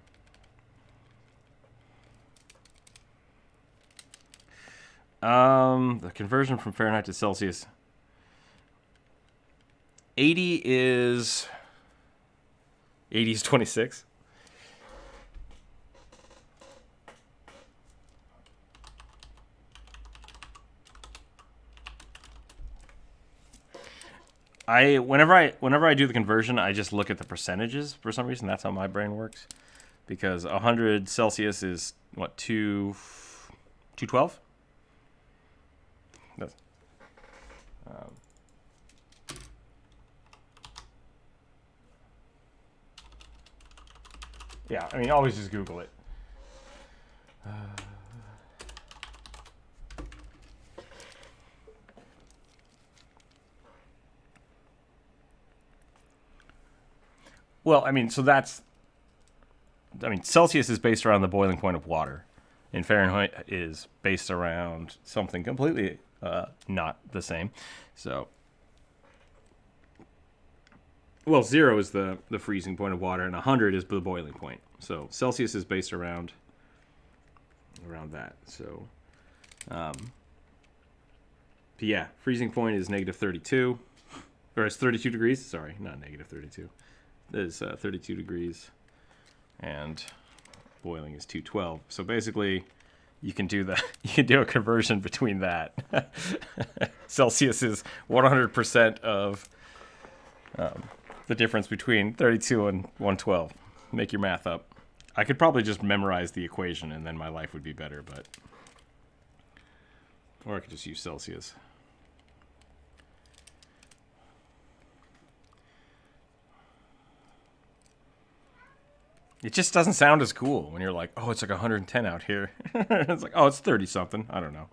A: The conversion from Fahrenheit to Celsius. 80 is 26. Whenever I do the conversion, I just look at the percentages for some reason. That's how my brain works. Because 100 Celsius is what, 212? That's, yeah, I mean, always just Google it. Well, I mean, Celsius is based around the boiling point of water, and Fahrenheit is based around something completely not the same. So, well, 0 is the freezing point of water, and 100 is the boiling point. So Celsius is based around that. So, but yeah, freezing point is negative 32, or it's 32 degrees. Sorry, not negative 32. Is 32 degrees, and boiling is 212. So basically, you can do a conversion between that. Celsius is 100% of the difference between 32 and 112. Make your math up. I could probably just memorize the equation, and then my life would be better. But Or I could just use Celsius. It just doesn't sound as cool when you're like, oh, it's like 110 out here. It's like, oh, it's 30 something. I don't know.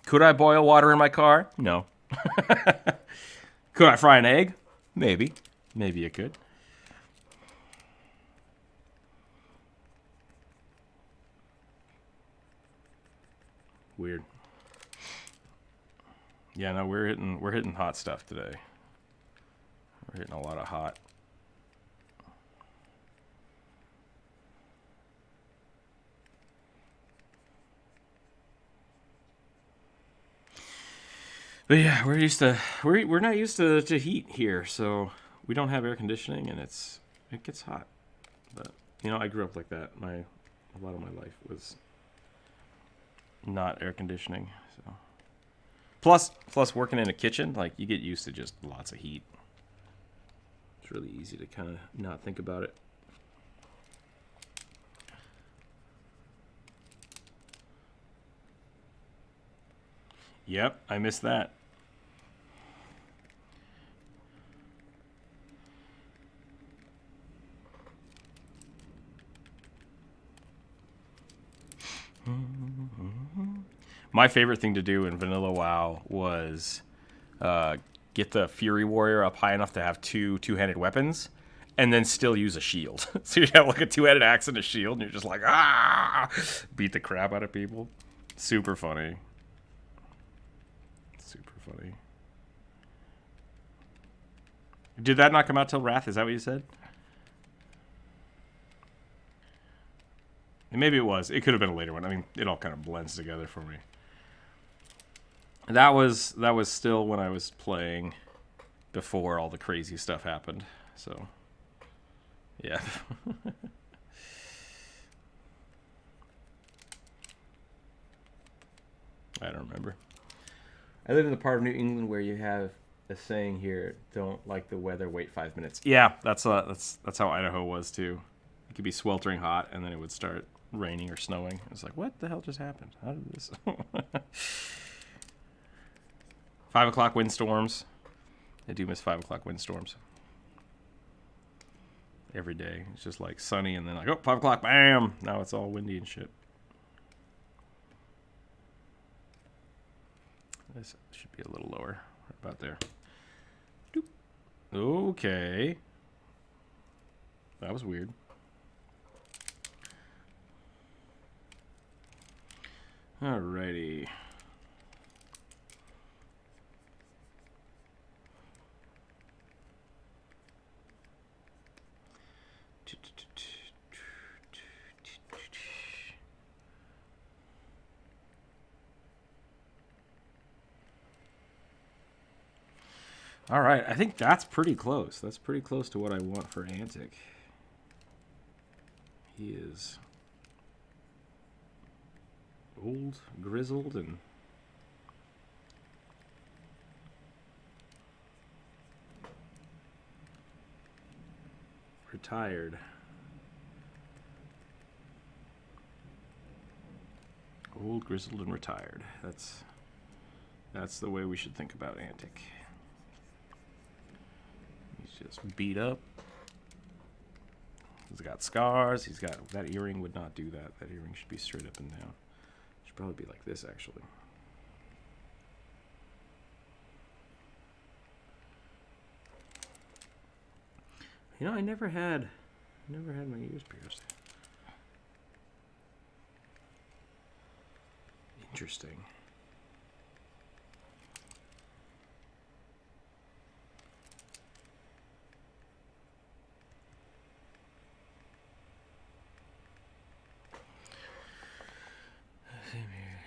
A: Could I boil water in my car? No. Could I fry an egg? Maybe. Maybe you could. Weird. Yeah, no, we're hitting hot stuff today. We're hitting a lot of hot. But yeah, we're not used to heat here, so we don't have air conditioning, and it gets hot. But you know, I grew up like that. A lot of my life was not air conditioning. So plus working in a kitchen, like you get used to just lots of heat. It's really easy to kind of not think about it. Yep, I missed that. My favorite thing to do in Vanilla WoW was get the Fury Warrior up high enough to have two-handed weapons, and then still use a shield. So you have like a two-handed axe and a shield, and you're just like, beat the crap out of people. Super funny. Super funny. Did that not come out till Wrath? Is that what you said? And maybe it was. It could have been a later one. I mean, it all kind of blends together for me. That was still when I was playing before all the crazy stuff happened. So, yeah. I don't remember. I live in the part of New England where you have a saying here: "Don't like the weather, wait 5 minutes." Yeah, that's how Idaho was too. It could be sweltering hot, and then it would start raining or snowing. It's like, what the hell just happened? How did this? 5 o'clock windstorms. I do miss 5 o'clock windstorms. Every day. It's just like sunny and then like, oh, 5 o'clock, bam! Now it's all windy and shit. This should be a little lower. Right about there. Doop. Okay. That was weird. Alrighty. All right, I think that's pretty close. That's pretty close to what I want for Antic. He is old, grizzled, and retired. Old, grizzled, and retired. That's the way we should think about Antic. He's just beat up. He's got scars. He's got that earring would not do that. That earring should be straight up and down. Should probably be like this actually. You know, I never had my ears pierced. Interesting.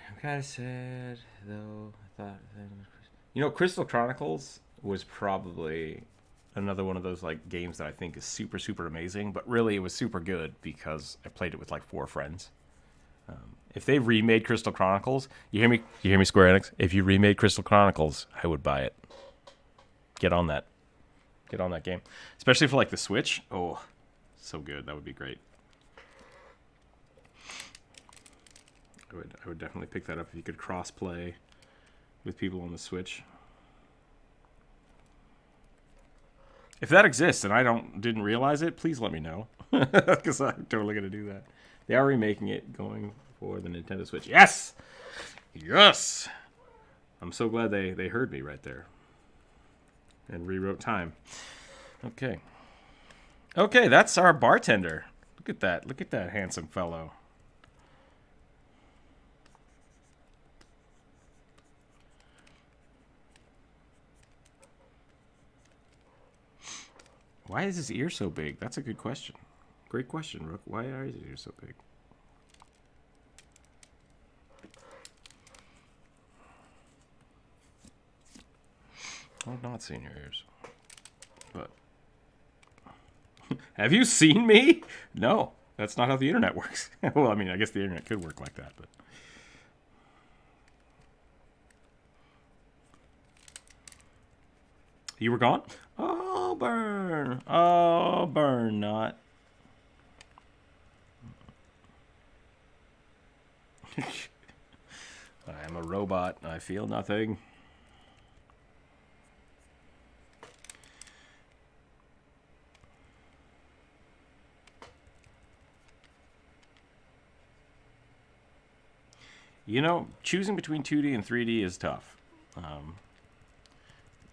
A: I'm kind of sad, though. I thought, you know, Crystal Chronicles was probably another one of those like games that I think is super, super amazing. But really, it was super good because I played it with like 4 friends. If they remade Crystal Chronicles, you hear me? You hear me, Square Enix? If you remade Crystal Chronicles, I would buy it. Get on that. Get on that game, especially for like the Switch. Oh, so good. That would be great. I would definitely pick that up if you could cross play with people on the Switch. If that exists and I didn't realize it, please let me know, because I'm totally gonna do that. They are remaking it, going for the Nintendo Switch. Yes, yes. I'm so glad they heard me right there and rewrote time. Okay. Okay, that's our bartender. Look at that. Look at that handsome fellow. Why is his ear so big? That's a good question. Great question, Rook. Why are his ears so big? I've not seen your ears. But have you seen me? No, that's not how the internet works. Well, I mean, I guess the internet could work like that, but you were gone? Oh, burn. Oh, burn, not. I am a robot. I feel nothing. You know, choosing between 2D and 3D is tough.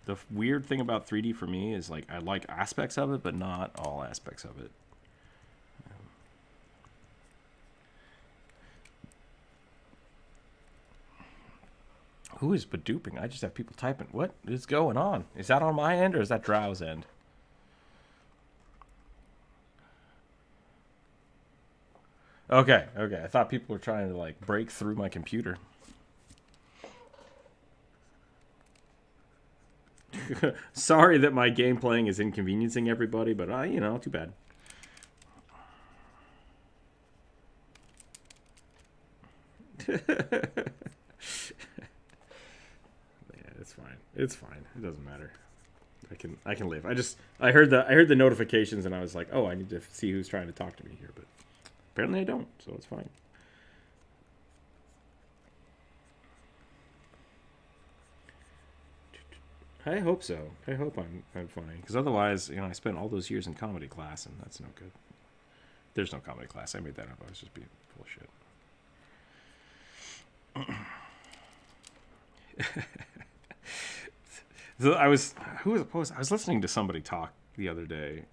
A: The weird thing about 3D for me is, like, I like aspects of it, but not all aspects of it. Who is Badooping? I just have people typing. What is going on? Is that on my end or is that Drow's end? Okay, okay. I thought people were trying to, like, break through my computer. Sorry that my game playing is inconveniencing everybody, but, you know, too bad. Yeah, it's fine. It's fine. It doesn't matter. I can live. I heard the notifications and I was like, oh, I need to see who's trying to talk to me here, but apparently I don't, so it's fine. I hope so. I hope I'm funny, because otherwise, you know, I spent all those years in comedy class, and that's no good. There's no comedy class. I made that up. I was just being full of shit. So I was listening to somebody talk the other day.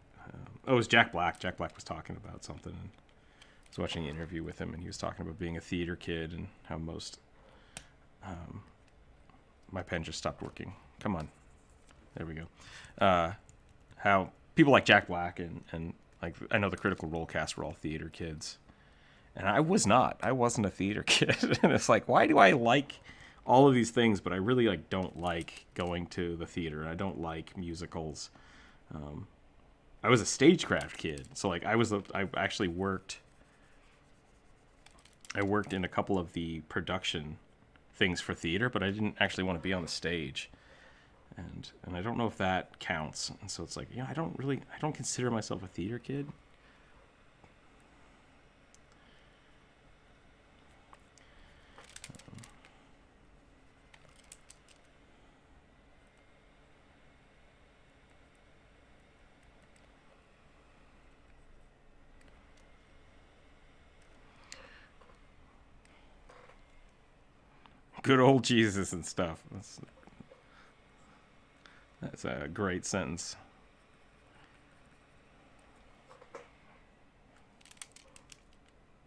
A: It was Jack Black. Jack Black was talking about something. And I was watching an interview with him, and he was talking about being a theater kid and how most. My pen just stopped working. Come on. There we go. How people like Jack Black and like, I know the Critical Role cast were all theater kids. And I was not. I wasn't a theater kid. And it's like, why do I like all of these things, but I really, like, don't like going to the theater. I don't like musicals. I was a stagecraft kid. So, like, I actually worked in a couple of the production things for theater, but I didn't actually want to be on the stage. And I don't know if that counts. And so it's like, yeah, I don't consider myself a theater kid. Good old Jesus and stuff. That's a great sentence.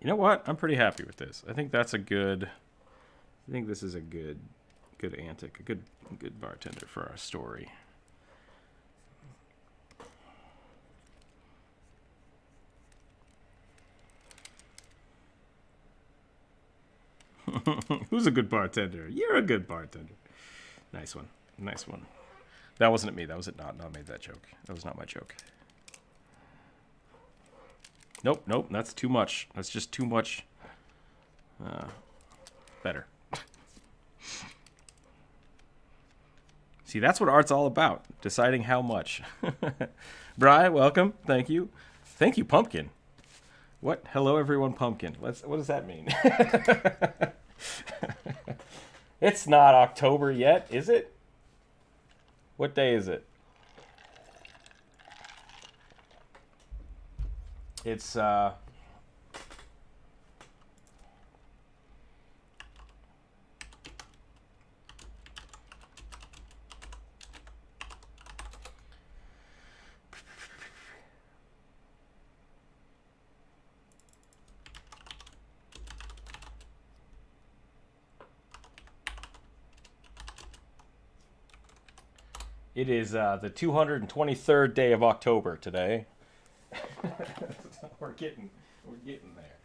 A: You know what? I'm pretty happy with this. I think this is a good antic, a good bartender for our story. Who's a good bartender? You're a good bartender. Nice one. Nice one. That wasn't at me. That was at Not made that joke. That was not my joke. Nope. That's too much. That's just too much. Better. See, that's what art's all about. Deciding how much. Bri, welcome. Thank you. Thank you, Pumpkin. What? Hello, everyone, pumpkin. What does that mean? It's not October yet, is it? What day is it? It's, It is the 223rd day of October today. We're getting there.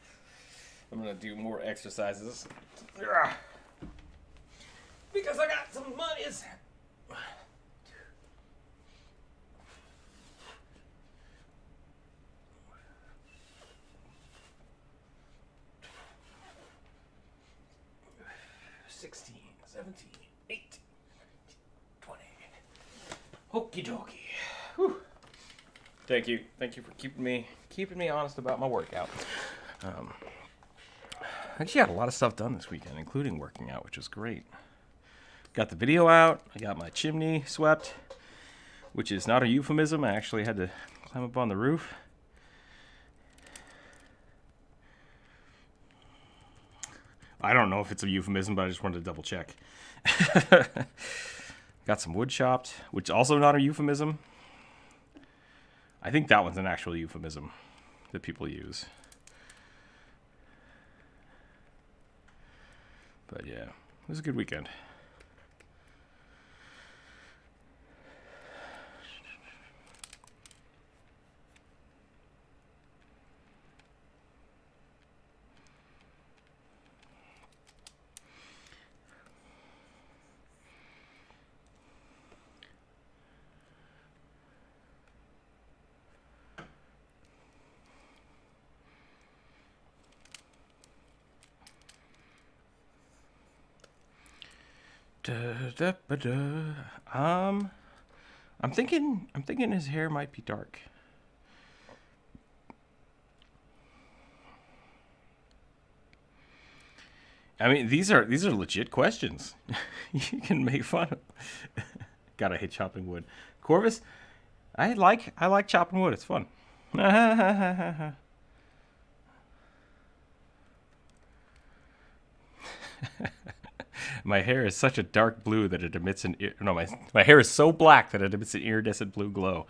A: I'm gonna do more exercises because I got some monies. $16, $17, $18, $20. Okie dokie. Whew. Thank you for keeping me honest about my workout. I actually had a lot of stuff done this weekend, including working out, which was great. Got the video out. I got my chimney swept, which is not a euphemism. I actually had to climb up on the roof. I don't know if it's a euphemism, but I just wanted to double check. Got some wood chopped, which also not a euphemism. I think that one's an actual euphemism that people use. But yeah, it was a good weekend. I'm thinking his hair might be dark. I mean, these are legit questions. You can make fun of. God, I hate chopping wood. Corvus, I like chopping wood. It's fun. My hair is such a dark blue that it emits my hair is so black that it emits an iridescent blue glow.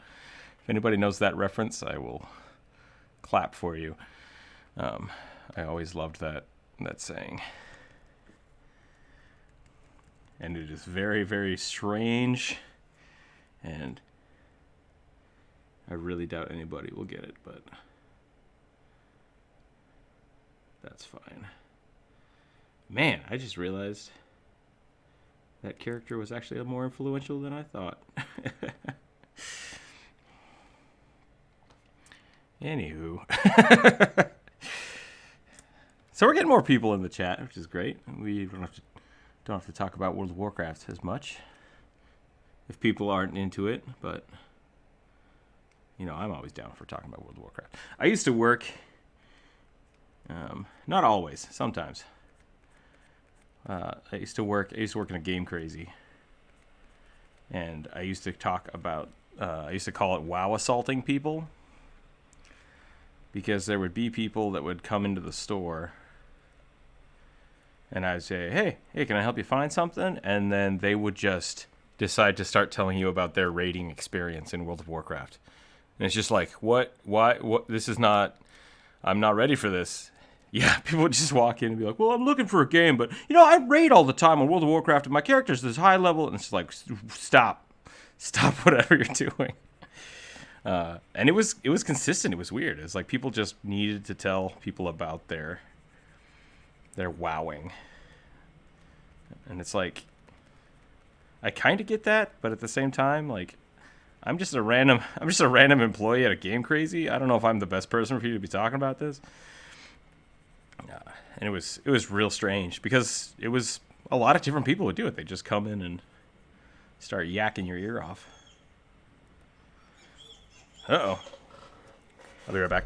A: If anybody knows that reference, I will clap for you. I always loved that saying. And it is very, very strange, and I really doubt anybody will get it, but that's fine. Man, I just realized that character was actually more influential than I thought. Anywho. So we're getting more people in the chat, which is great. We don't have to talk about World of Warcraft as much if people aren't into it, but you know, I'm always down for talking about World of Warcraft. I used to work, not always, sometimes. I used to work in a Game Crazy, and I used to talk about, I used to call it WoW assaulting people, because there would be people that would come into the store, and I'd say, hey, can I help you find something? And then they would just decide to start telling you about their raiding experience in World of Warcraft. And it's just like, what, this is not, I'm not ready for this. Yeah, people would just walk in and be like, well, I'm looking for a game, but, you know, I raid all the time on World of Warcraft, and my character's this high level, and it's like, stop whatever you're doing. And it was consistent. It was weird. It was like people just needed to tell people about their wowing. And it's like, I kind of get that, but at the same time, like, I'm just a random employee at a Game Crazy. I don't know if I'm the best person for you to be talking about this. And it was real strange, because it was a lot of different people would do it. They just come in and start yakking your ear off. Uh-oh. I'll be right back.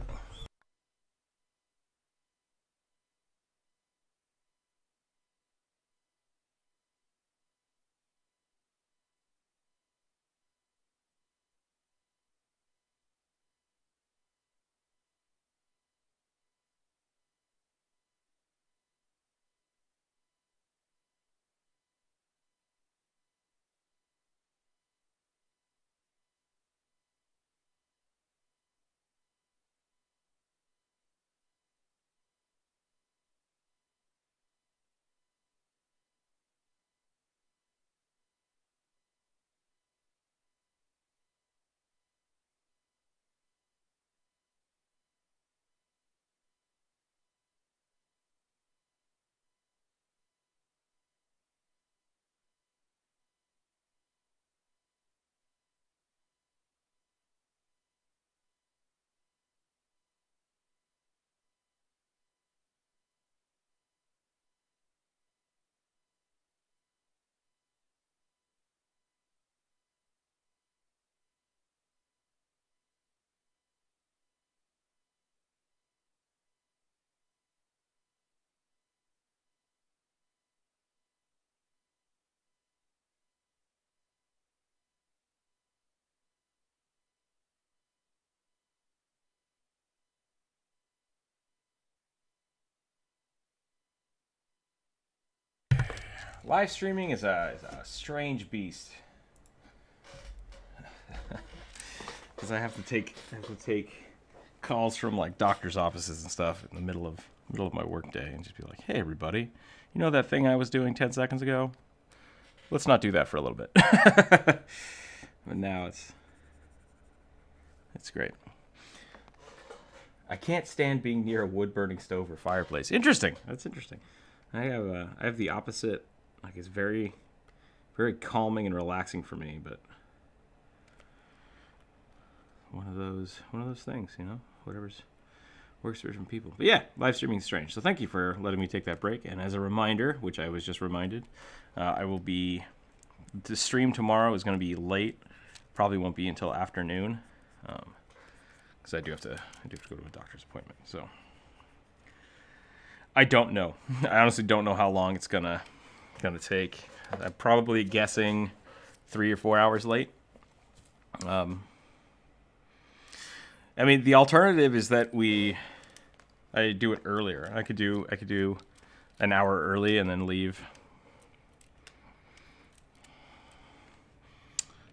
A: Live streaming is a strange beast. Because I have to take calls from like doctors' offices and stuff in the middle of my work day and just be like, hey everybody, you know that thing I was doing 10 seconds ago? Let's not do that for a little bit. But now it's great. I can't stand being near a wood burning stove or fireplace. Interesting. That's interesting. I have the opposite. Like, it's very, very calming and relaxing for me, but one of those things, you know, whatever's works for different people. But yeah, live streaming is strange. So thank you for letting me take that break. And as a reminder, which I was just reminded, the stream tomorrow is going to be late. Probably won't be until afternoon, because I do have to go to a doctor's appointment. So I don't know. I honestly don't know how long it's gonna take. I'm probably guessing 3 or 4 hours late. I mean, the alternative is that I do it earlier. I could do an hour early and then leave.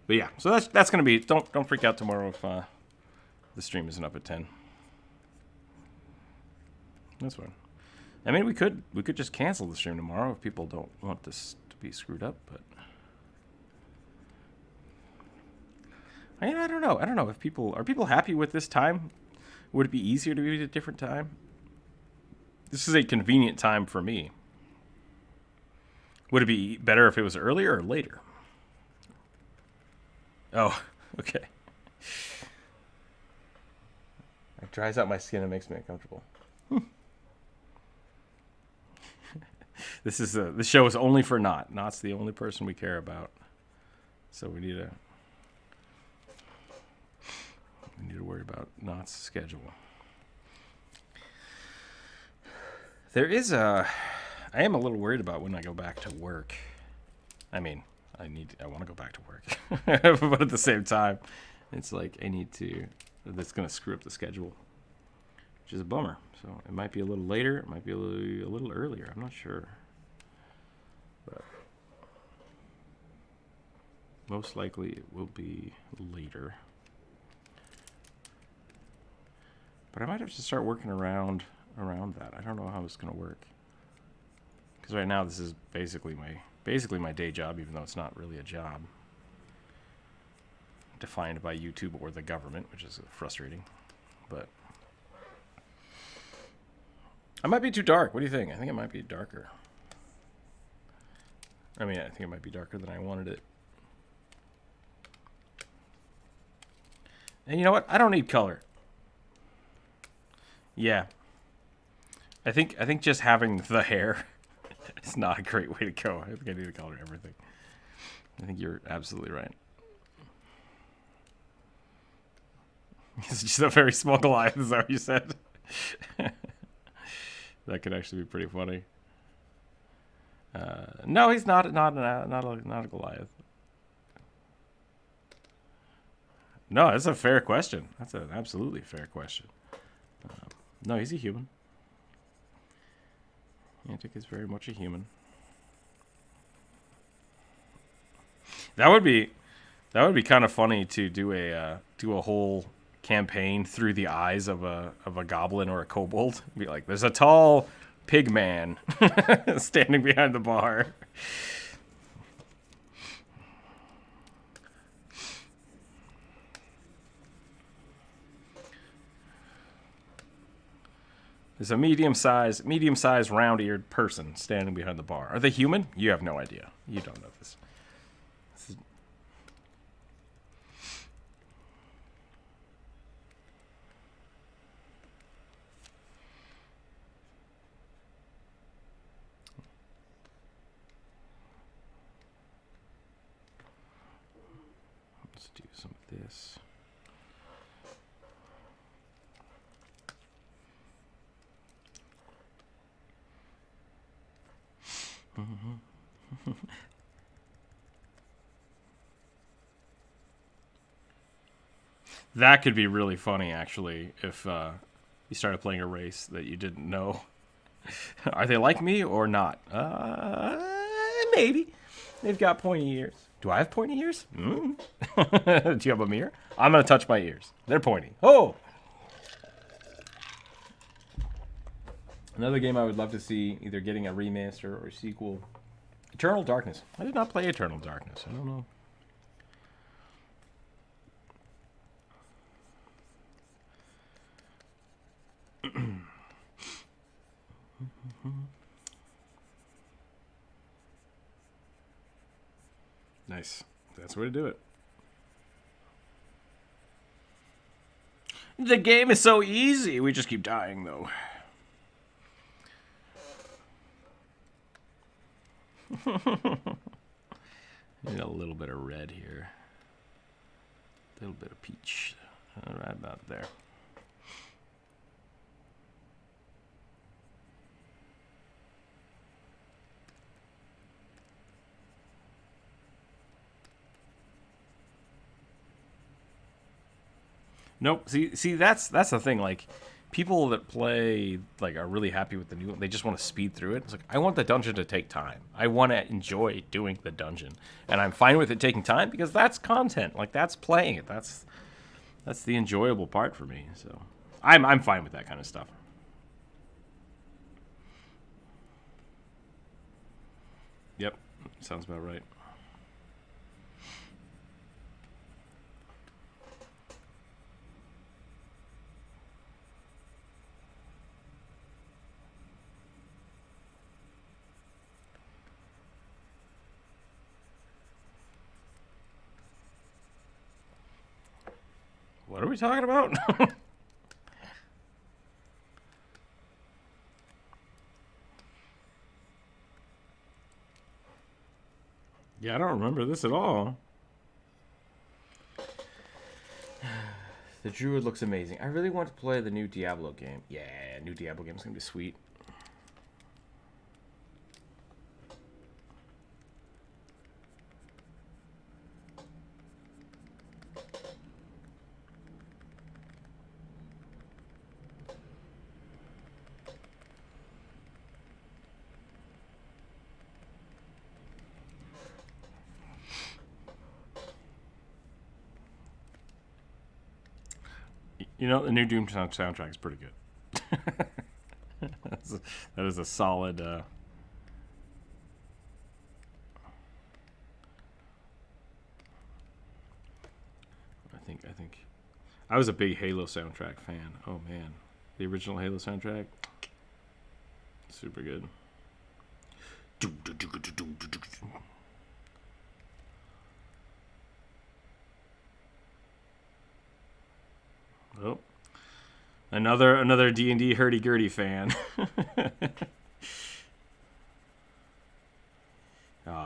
A: But yeah, so that's gonna be. Don't freak out tomorrow if the stream isn't up at 10. That's fine. I mean, we could just cancel the stream tomorrow if people don't want this to be screwed up. But I don't know. I don't know if are people happy with this time? Would it be easier to be at a different time? This is a convenient time for me. Would it be better if it was earlier or later? Oh, okay. It dries out my skin and makes me uncomfortable. This show is only for Knot. Knot's the only person we care about. So we need to worry about Knot's schedule. I am a little worried about when I go back to work. I mean, I want to go back to work. But at the same time, it's like that's going to screw up the schedule, which is a bummer. So it might be a little later. It might be a little earlier. I'm not sure. But most likely it will be later. But I might have to start working around that. I don't know how it's going to work. Because right now this is basically my day job, even though it's not really a job. Defined by YouTube or the government, which is frustrating. But I might be too dark. What do you think? I think it might be darker. I mean, I think it might be darker than I wanted it. And you know what? I don't need color. Yeah. I think just having the hair is not a great way to go. I think I need to color everything. I think you're absolutely right. It's just a very small Goliath, is that what you said? That could actually be pretty funny. No, he's not a Goliath. No, that's a fair question. That's an absolutely fair question. No, he's a human. Antic is very much a human. That would be kind of funny to do a whole campaign through the eyes of a goblin or a kobold. Be like, there's a tall pig man standing behind the bar. There's a medium-sized round-eared person standing behind the bar. Are they human? You have no idea. You don't know this. Let's do some of this. That could be really funny, actually, if you started playing a race that you didn't know. Are they like me or not? maybe. They've got pointy ears. Do I have pointy ears? Do you have a mirror? I'm going to touch my ears. They're pointy. Oh! Another game I would love to see either getting a remaster or sequel. Eternal Darkness. I did not play Eternal Darkness. I don't know. Nice. That's the way to do it. The game is so easy. We just keep dying, though. Need a little bit of red here. A little bit of peach. Right about there. Nope. See, that's the thing. Like, people that play like are really happy with the new one. They just want to speed through it. It's like, I want the dungeon to take time. I want to enjoy doing the dungeon, and I'm fine with it taking time because that's content. Like, that's playing it. That's the enjoyable part for me. So, I'm fine with that kind of stuff. Yep, sounds about right. What are we talking about? Yeah, I don't remember this at all. The Druid looks amazing. I really want to play the new Diablo game. Yeah, new Diablo game is going to be sweet. You know, the new Doom soundtrack is pretty good. That is a solid. I think. I was a big Halo soundtrack fan. Oh man, the original Halo soundtrack, super good. Oh, another D&D hurdy-gurdy fan.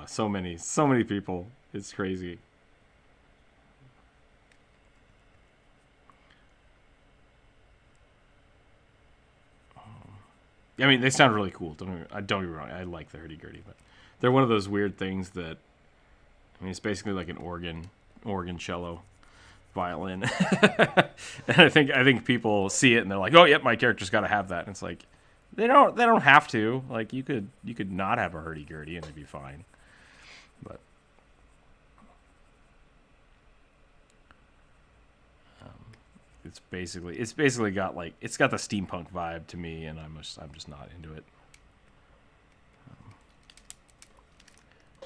A: So many people. It's crazy. I mean, they sound really cool. Don't get me wrong. I like the hurdy-gurdy, but they're one of those weird things that, I mean, it's basically like an organ cello, violin. And I think people see it and they're like, oh, yep, my character's got to have that. And it's like, they don't have to. Like, you could not have a hurdy-gurdy and it'd be fine. But it's basically got like, it's got the steampunk vibe to me, and I'm just not into it.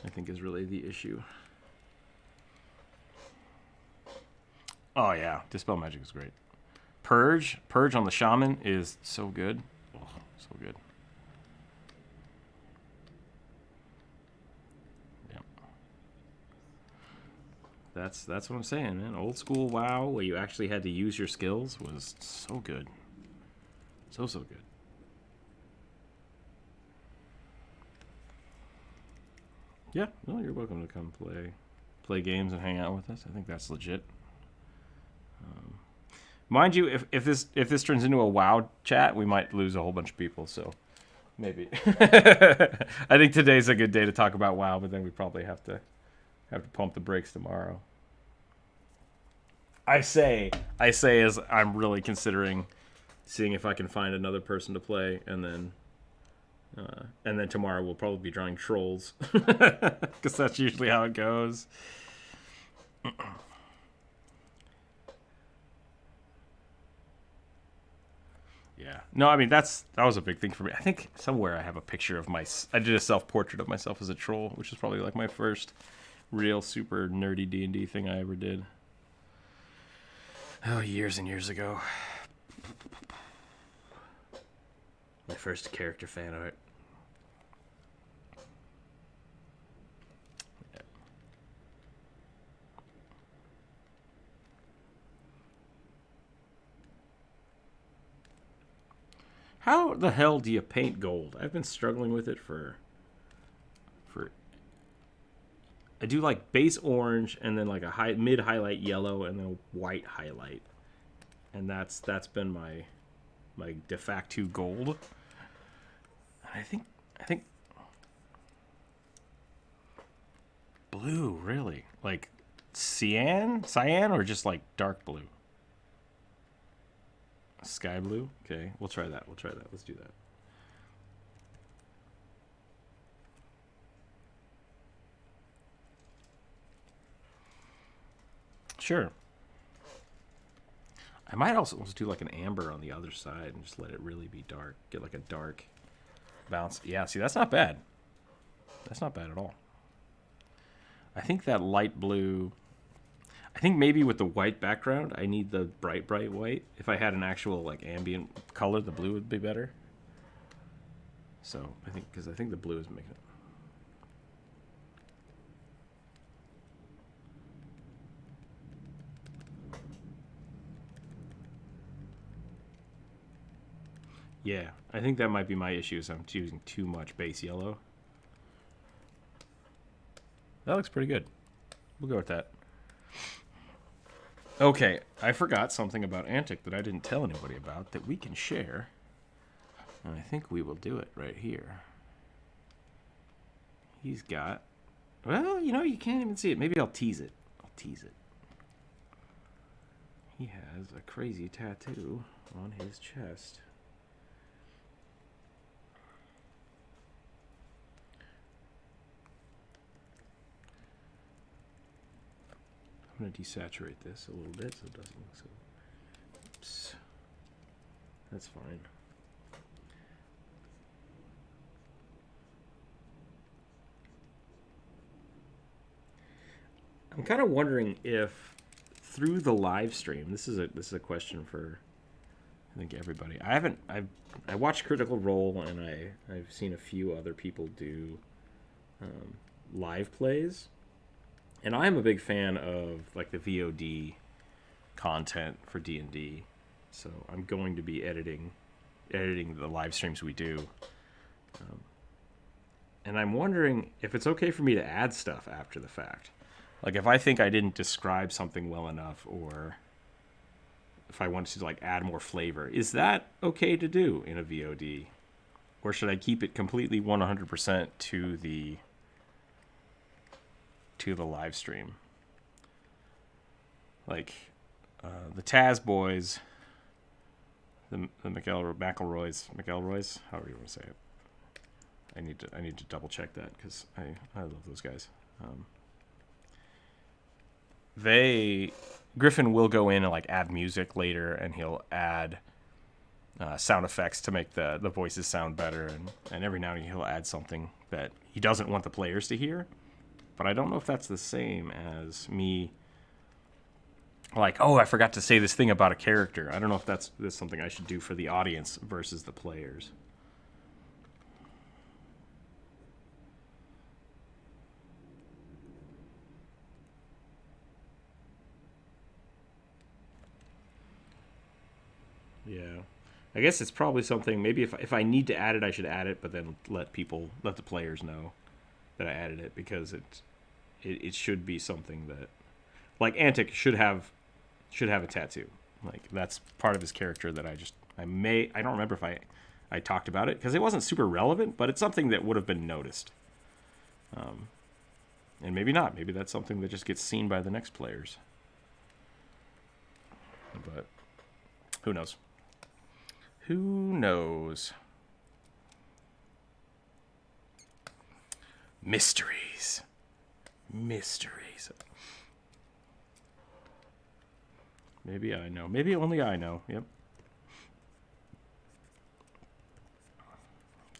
A: I think is really the issue. Oh yeah, Dispel Magic is great. Purge on the Shaman is so good. Oh, so good. Yeah. That's what I'm saying, man. Old school WoW, where you actually had to use your skills, was so good. So good. Yeah, no, you're welcome to come play games and hang out with us. I think that's legit. Mind you, if this turns into a WoW chat, we might lose a whole bunch of people. So maybe I think today's a good day to talk about WoW, but then we probably have to pump the brakes tomorrow. I say as I'm really considering seeing if I can find another person to play, and then And then tomorrow we'll probably be drawing trolls, because that's usually how it goes. Yeah. No, I mean that was a big thing for me. I think somewhere I have a picture of I did a self-portrait of myself as a troll, which is probably like my first real super nerdy D&D thing I ever did. Oh, years and years ago. My first character fan art. Yeah. How the hell do you paint gold? I've been struggling with it for I do like base orange and then like a mid highlight yellow and then a white highlight. And that's been my de facto gold. I think blue, really? Like cyan or just like dark blue? Sky blue? Okay, we'll try that. Let's do that. Sure. I might also just do like an amber on the other side and just let it really be dark. Get like a dark bounce. Yeah, see, that's not bad. That's not bad at all. I think that light blue... I think maybe with the white background, I need the bright white. If I had an actual like ambient color, the blue would be better. So because I think the blue is making it. Yeah, I think that might be my issue. Is I'm using too much base yellow. That looks pretty good. We'll go with that. Okay, I forgot something about Antic that I didn't tell anybody about that we can share. And I think we will do it right here. He's got... Well, you can't even see it. Maybe I'll tease it. He has a crazy tattoo on his chest. I'm going to desaturate this a little bit so it doesn't look so... Oops. That's fine. I'm kind of wondering if through the live stream, this is a question for I think everybody. I watched Critical Role and I've seen a few other people do live plays. And I'm a big fan of like the VOD content for D&D. So I'm going to be editing the live streams we do. And I'm wondering if it's okay for me to add stuff after the fact. Like if I think I didn't describe something well enough, or if I wanted to like add more flavor, is that okay to do in a VOD? Or should I keep it completely 100% to the live stream? Like the Taz boys, the McElroys, however you want to say it. I need to double check that because I love those guys. Griffin will go in and like add music later, and he'll add sound effects to make the voices sound better, and every now and then he'll add something that he doesn't want the players to hear. But I don't know if that's the same as me, like, oh, I forgot to say this thing about a character. I don't know if that's something I should do for the audience versus the players. Yeah. I guess it's probably something, maybe if I need to add it, I should add it, but then let the players know that I added it, because it should be something that, like, Antic should have a tattoo. Like, that's part of his character that I don't remember if I talked about it, because it wasn't super relevant, but it's something that would have been noticed. And maybe not. Maybe that's something that just gets seen by the next players. But who knows? Who knows? Mysteries. Maybe I know. Maybe only I know. Yep.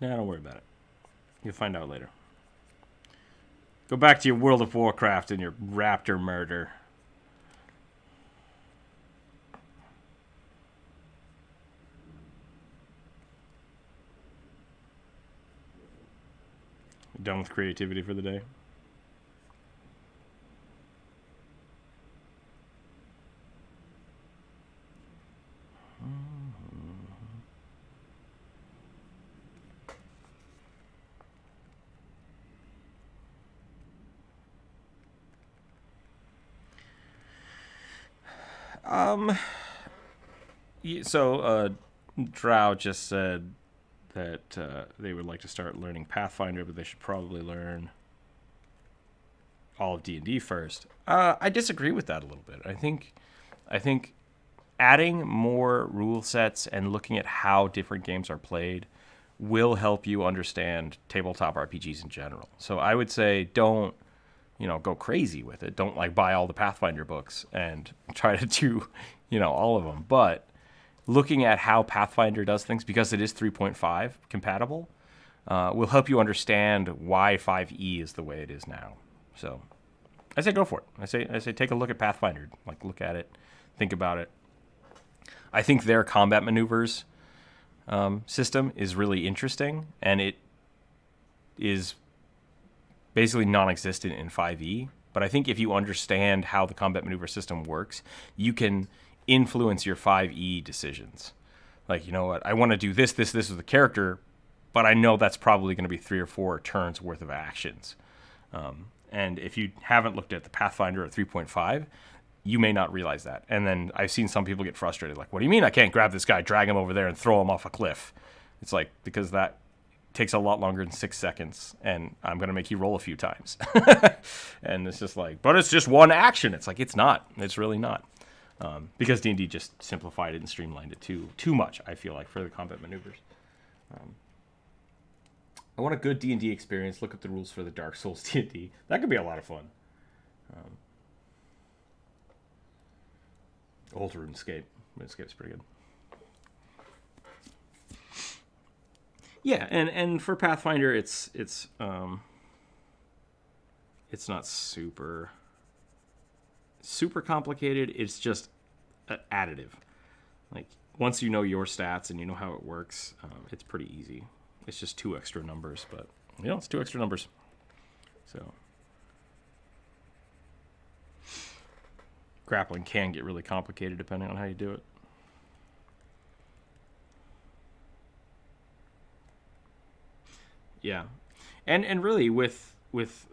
A: Nah, don't worry about it. You'll find out later. Go back to your World of Warcraft and your raptor murder. Done with creativity for the day? Drow just said that they would like to start learning Pathfinder, but they should probably learn all of D&D first. I disagree with that a little bit. I think adding more rule sets and looking at how different games are played will help you understand tabletop RPGs in general. So I would say don't, go crazy with it. Don't buy all the Pathfinder books and try to do, all of them. But looking at how Pathfinder does things, because it is 3.5 compatible, will help you understand why 5e is the way it is now. So I say go for it. I say take a look at Pathfinder. Look at it, think about it. I think their combat maneuvers system is really interesting, and it is basically non-existent in 5e. But I think if you understand how the combat maneuver system works, you can influence your 5e decisions. You know what? I want to do this with the character, but I know that's probably going to be 3 or 4 turns worth of actions. And if you haven't looked at the Pathfinder at 3.5, you may not realize that. And then I've seen some people get frustrated. What do you mean I can't grab this guy, drag him over there, and throw him off a cliff? It's because that takes a lot longer than 6 seconds, and I'm going to make you roll a few times. And it's just but it's just one action. It's not. It's really not. Because D&D just simplified it and streamlined it too much, I feel for the combat maneuvers. I want a good D&D experience. Look at the rules for the Dark Souls D&D. That could be a lot of fun. Old RuneScape. RuneScape's pretty good. Yeah, and for Pathfinder, it's not super complicated. It's just additive. Once you know your stats and you know how it works, it's pretty easy. It's just 2 extra numbers, but it's 2 extra numbers. So grappling can get really complicated depending on how you do it. Yeah. And really with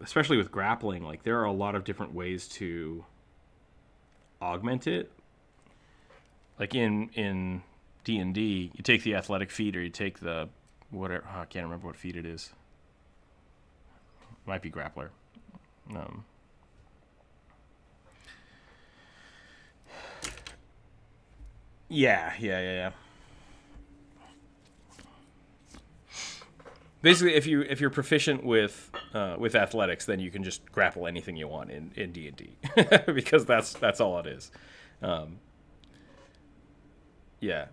A: especially with grappling, there are a lot of different ways to augment it. In D&D, you take the athletic feat, or you take the whatever. I can't remember what feat it is. Might be grappler. Yeah. Basically, if you're proficient with athletics, then you can just grapple anything you want in D&D because that's all it is. Yeah.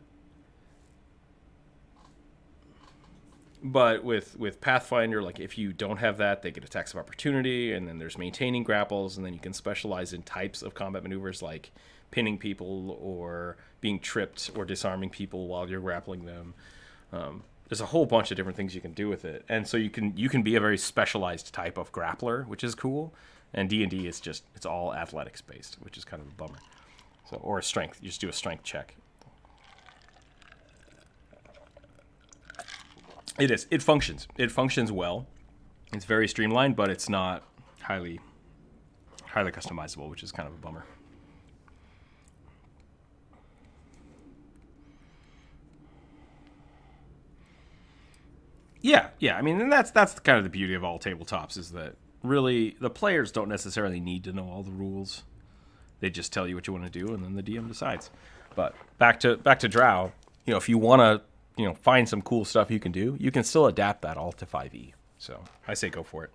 A: But with Pathfinder, if you don't have that, they get attacks of opportunity, and then there's maintaining grapples, and then you can specialize in types of combat maneuvers like pinning people or being tripped or disarming people while you're grappling them. There's a whole bunch of different things you can do with it, and so you can be a very specialized type of grappler, which is cool. And D&D is it's all athletics based, which is kind of a bummer. So or a strength, you just do a strength check. It is. It functions. It functions well. It's very streamlined, but it's not highly customizable, which is kind of a bummer. Yeah. I mean, and that's kind of the beauty of all tabletops, is that really the players don't necessarily need to know all the rules. They just tell you what you want to do, and then the DM decides. But back to Drow, if you want to find some cool stuff you can do, you can still adapt that all to 5e. So I say go for it.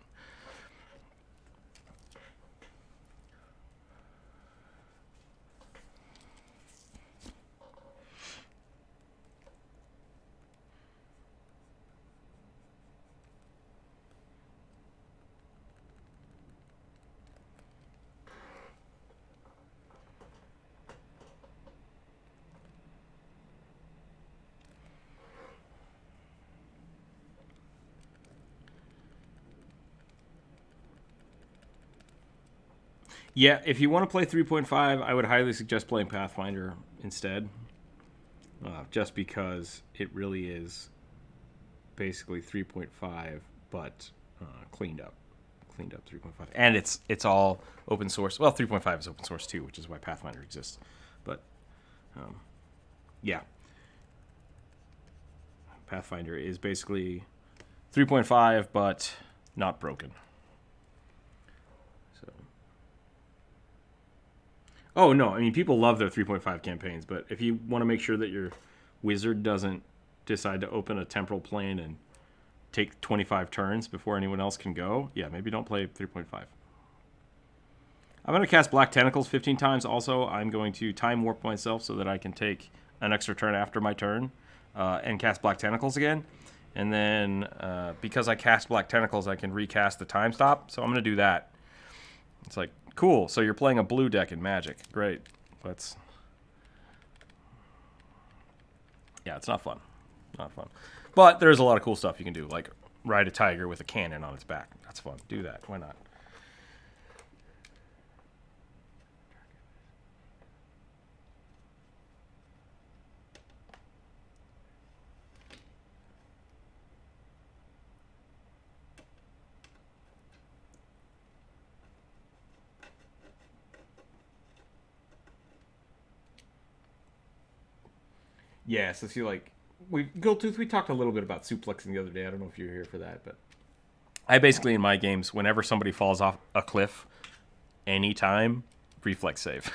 A: Yeah, if you want to play 3.5, I would highly suggest playing Pathfinder instead. Just because it really is basically 3.5, but cleaned up. Cleaned up 3.5. And it's all open source. Well, 3.5 is open source too, which is why Pathfinder exists. But, yeah. Pathfinder is basically 3.5, but not broken. So, oh no, I mean people love their 3.5 campaigns, but if you want to make sure that your wizard doesn't decide to open a temporal plane and take 25 turns before anyone else can go, yeah, maybe don't play 3.5. I'm going to cast Black Tentacles 15 times. Also, I'm going to time warp myself so that I can take an extra turn after my turn and cast Black Tentacles again. And then because I cast Black Tentacles, I can recast the time stop. So I'm going to do that. It's like, cool. So you're playing a blue deck in Magic. Great. Let's... Yeah, it's not fun. Not fun. But there's a lot of cool stuff you can do, like ride a tiger with a cannon on its back. That's fun. Do that. Why not? Yeah, so see, like, we talked a little bit about suplexing the other day. I don't know if you were here for that, but I basically, in my games, whenever somebody falls off a cliff, anytime, reflex save.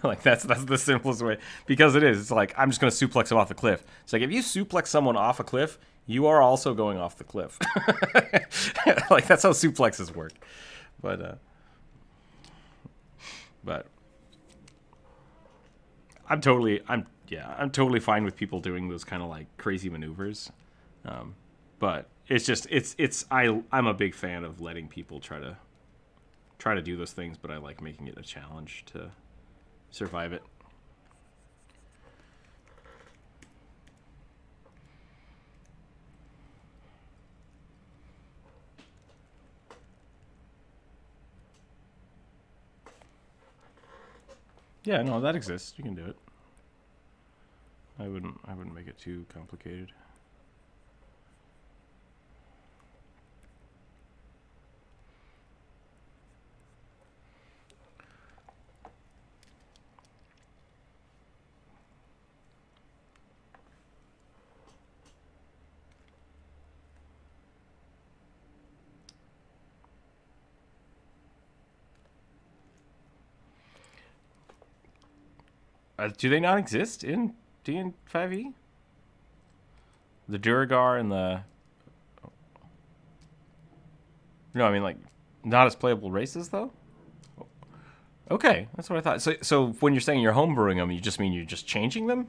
A: Like, that's the simplest way. Because it is. It's like, I'm just going to suplex them off the cliff. It's like, if you suplex someone off a cliff, you are also going off the cliff. Like, that's how suplexes work. But I'm totally fine with people doing those kind of like crazy maneuvers. But I'm a big fan of letting people try to do those things, but I like making it a challenge to survive it. Yeah, no, that exists. You can do it. I wouldn't make it too complicated. Do they not exist in D&5e? The Duragar and the... No, I mean, like, not as playable races, though? Okay, that's what I thought. So when you're saying you're homebrewing them, you just mean you're just changing them?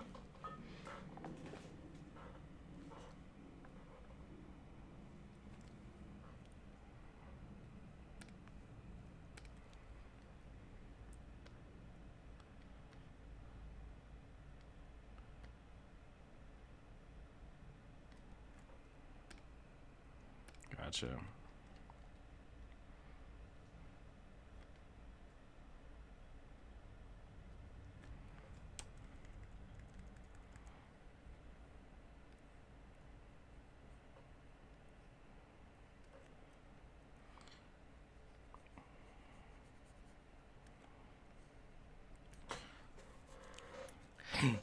A: Gotcha.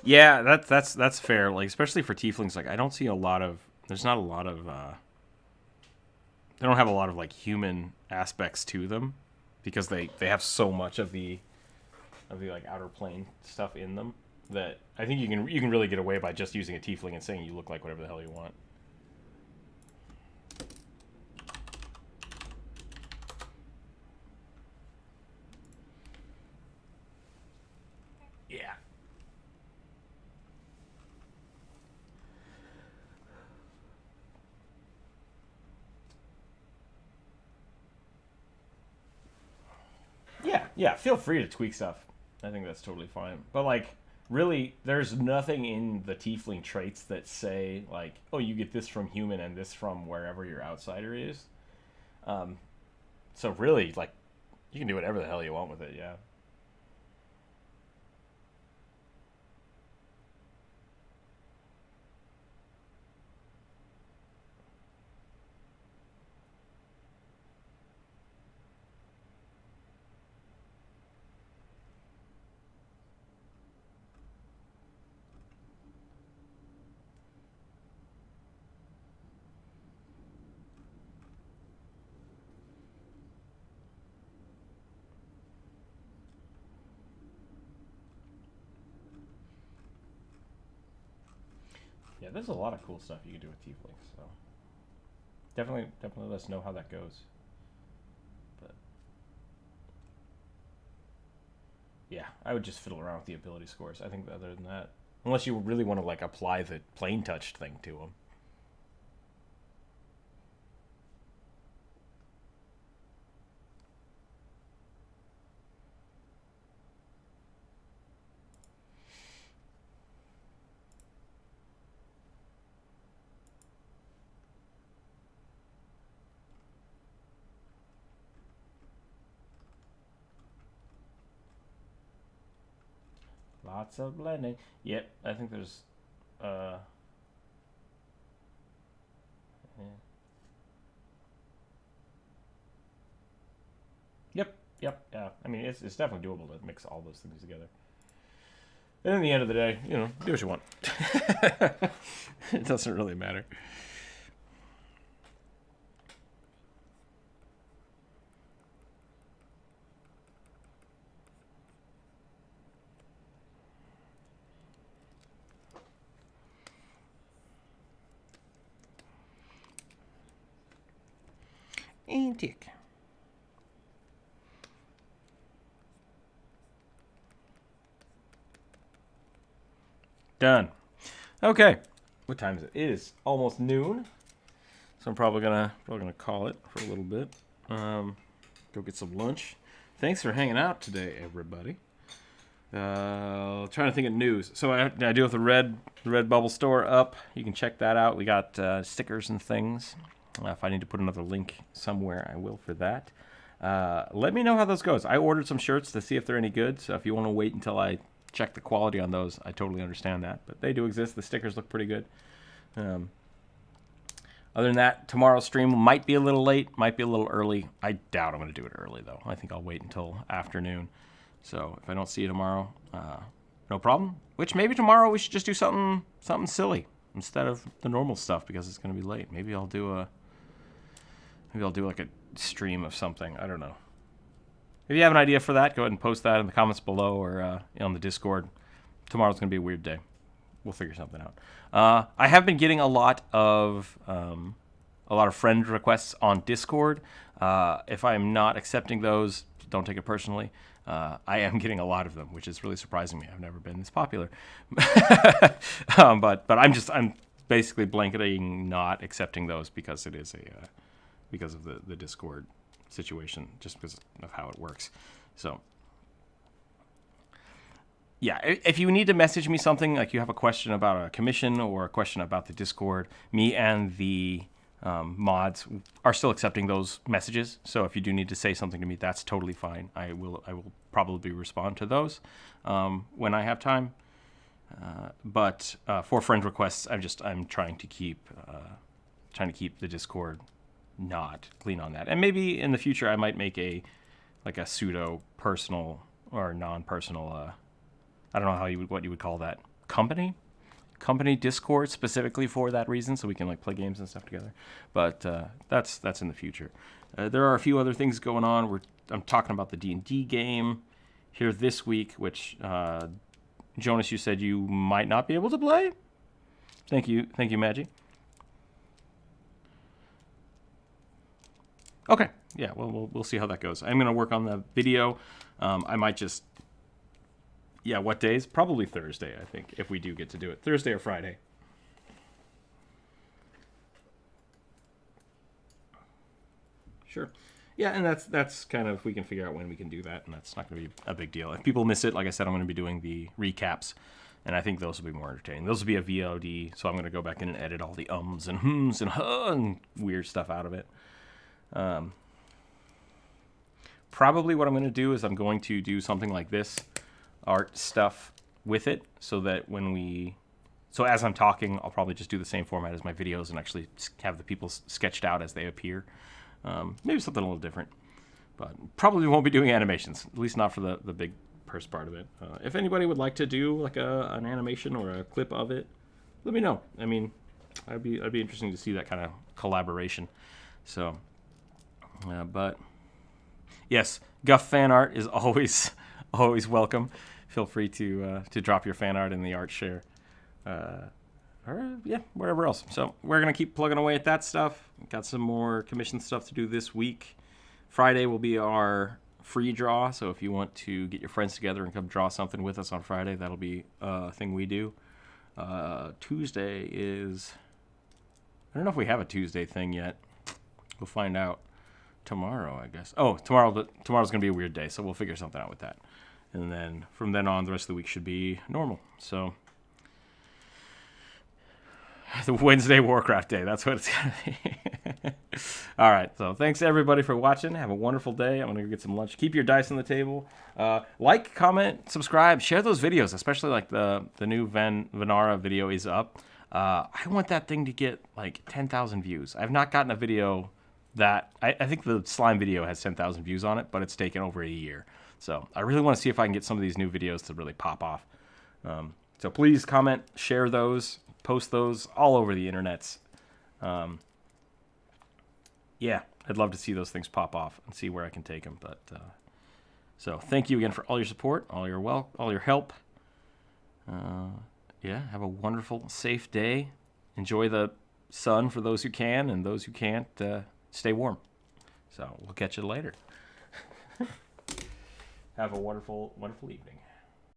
A: Yeah, that's fair. Like, especially for tieflings, like I don't see a lot of. There's not a lot of. They don't have a lot of like human aspects to them, because they have so much of the like outer plane stuff in them that I think you can really get away by just using a tiefling and saying you look like whatever the hell you want. Yeah. Yeah, feel free to tweak stuff. I think that's totally fine. But like, really, there's nothing in the tiefling traits that say like, oh, you get this from human and this from wherever your outsider is. So really, like, You can do whatever the hell you want with it, yeah. Yeah, there's a lot of cool stuff you can do with tieflings, so definitely let us know how that goes. But yeah, I would just fiddle around with the ability scores. I think other than that, unless you really want to like apply the plane touch thing to them. Lots of blending. Yep, I think there's yeah. Yep, yeah. I mean, it's definitely doable to mix all those things together. And in the end of the day, you know, do what you want. It doesn't really matter. Antique. Done. Okay. What time is it? It is almost noon. So I'm probably gonna call it for a little bit. Go get some lunch. Thanks for hanging out today, everybody. Trying to think of news. So I do have the red bubble store up. You can check that out. We got stickers and things. If I need to put another link somewhere, I will for that. Let me know how those goes. I ordered some shirts to see if they're any good. So if you want to wait until I check the quality on those, I totally understand that. But they do exist. The stickers look pretty good. Other than that, tomorrow's stream might be a little late, might be a little early. I doubt I'm going to do it early, though. I think I'll wait until afternoon. So if I don't see you tomorrow, no problem. Which maybe tomorrow we should just do something silly instead of the normal stuff because it's going to be late. Maybe I'll do like a stream of something. I don't know. If you have an idea for that, go ahead and post that in the comments below or on the Discord. Tomorrow's going to be a weird day. We'll figure something out. I have been getting a lot of friend requests on Discord. If I'm not accepting those, don't take it personally. I am getting a lot of them, which is really surprising me. I've never been this popular. But I'm basically blanketing not accepting those because it is because of the Discord situation, just because of how it works. So yeah, if you need to message me something, like you have a question about a commission or a question about the Discord, me and the mods are still accepting those messages. So if you do need to say something to me, that's totally fine. I will probably respond to those when I have time. But for friend requests, I'm trying to keep the Discord not clean on that. And maybe in the future I might make a pseudo personal or non-personal. I don't know what you would call that, company Discord specifically for that reason, so we can like play games and stuff together. But that's in the future. There are a few other things going on. I'm talking about the D&D game here this week, which Jonas, you said you might not be able to play. Thank you, Maggie. Okay, yeah, well, we'll see how that goes. I'm gonna work on the video. I might just. Yeah, what days? Probably Thursday, I think, if we do get to do it. Thursday or Friday. Sure. Yeah, and that's kind of, we can figure out when we can do that, and that's not going to be a big deal. If people miss it, like I said, I'm going to be doing the recaps, and I think those will be more entertaining. Those will be a VOD, so I'm going to go back in and edit all the ums and hms and weird stuff out of it. probably what I'm going to do is I'm going to do something like this art stuff with it, so that so as I'm talking, I'll probably just do the same format as my videos and actually have the people sketched out as they appear. Maybe something a little different, but probably won't be doing animations, at least not for the big first part of it. If anybody would like to do like an animation or a clip of it, let me know. I mean, I'd be interesting to see that kind of collaboration. So, but yes, Guff fan art is always welcome. Feel free to drop your fan art in the art share, or yeah, wherever else. So we're gonna keep plugging away at that stuff. Got some more commission stuff to do this week. Friday will be our free draw, so if you want to get your friends together and come draw something with us on Friday, that'll be a thing we do. Tuesday is, I don't know if we have a Tuesday thing yet. We'll find out tomorrow, I guess. Oh, tomorrow's gonna be a weird day, so we'll figure something out with that. And then from then on, the rest of the week should be normal. So the Wednesday Warcraft Day, that's what it's gonna be. All right, so thanks everybody for watching. Have a wonderful day. I'm gonna go get some lunch. Keep your dice on the table. Like, comment, subscribe, share those videos, especially like the new Venara video is up. I want that thing to get like 10,000 views. I've not gotten a video that I think the slime video has 10,000 views on it, but it's taken over a year. So I really want to see if I can get some of these new videos to really pop off. So please comment, share those, post those all over the internets. Yeah, I'd love to see those things pop off and see where I can take them. But so thank you again for all your support, all your help. Yeah, have a wonderful, safe day. Enjoy the sun for those who can, and those who can't, stay warm. So we'll catch you later. Have a wonderful, wonderful evening.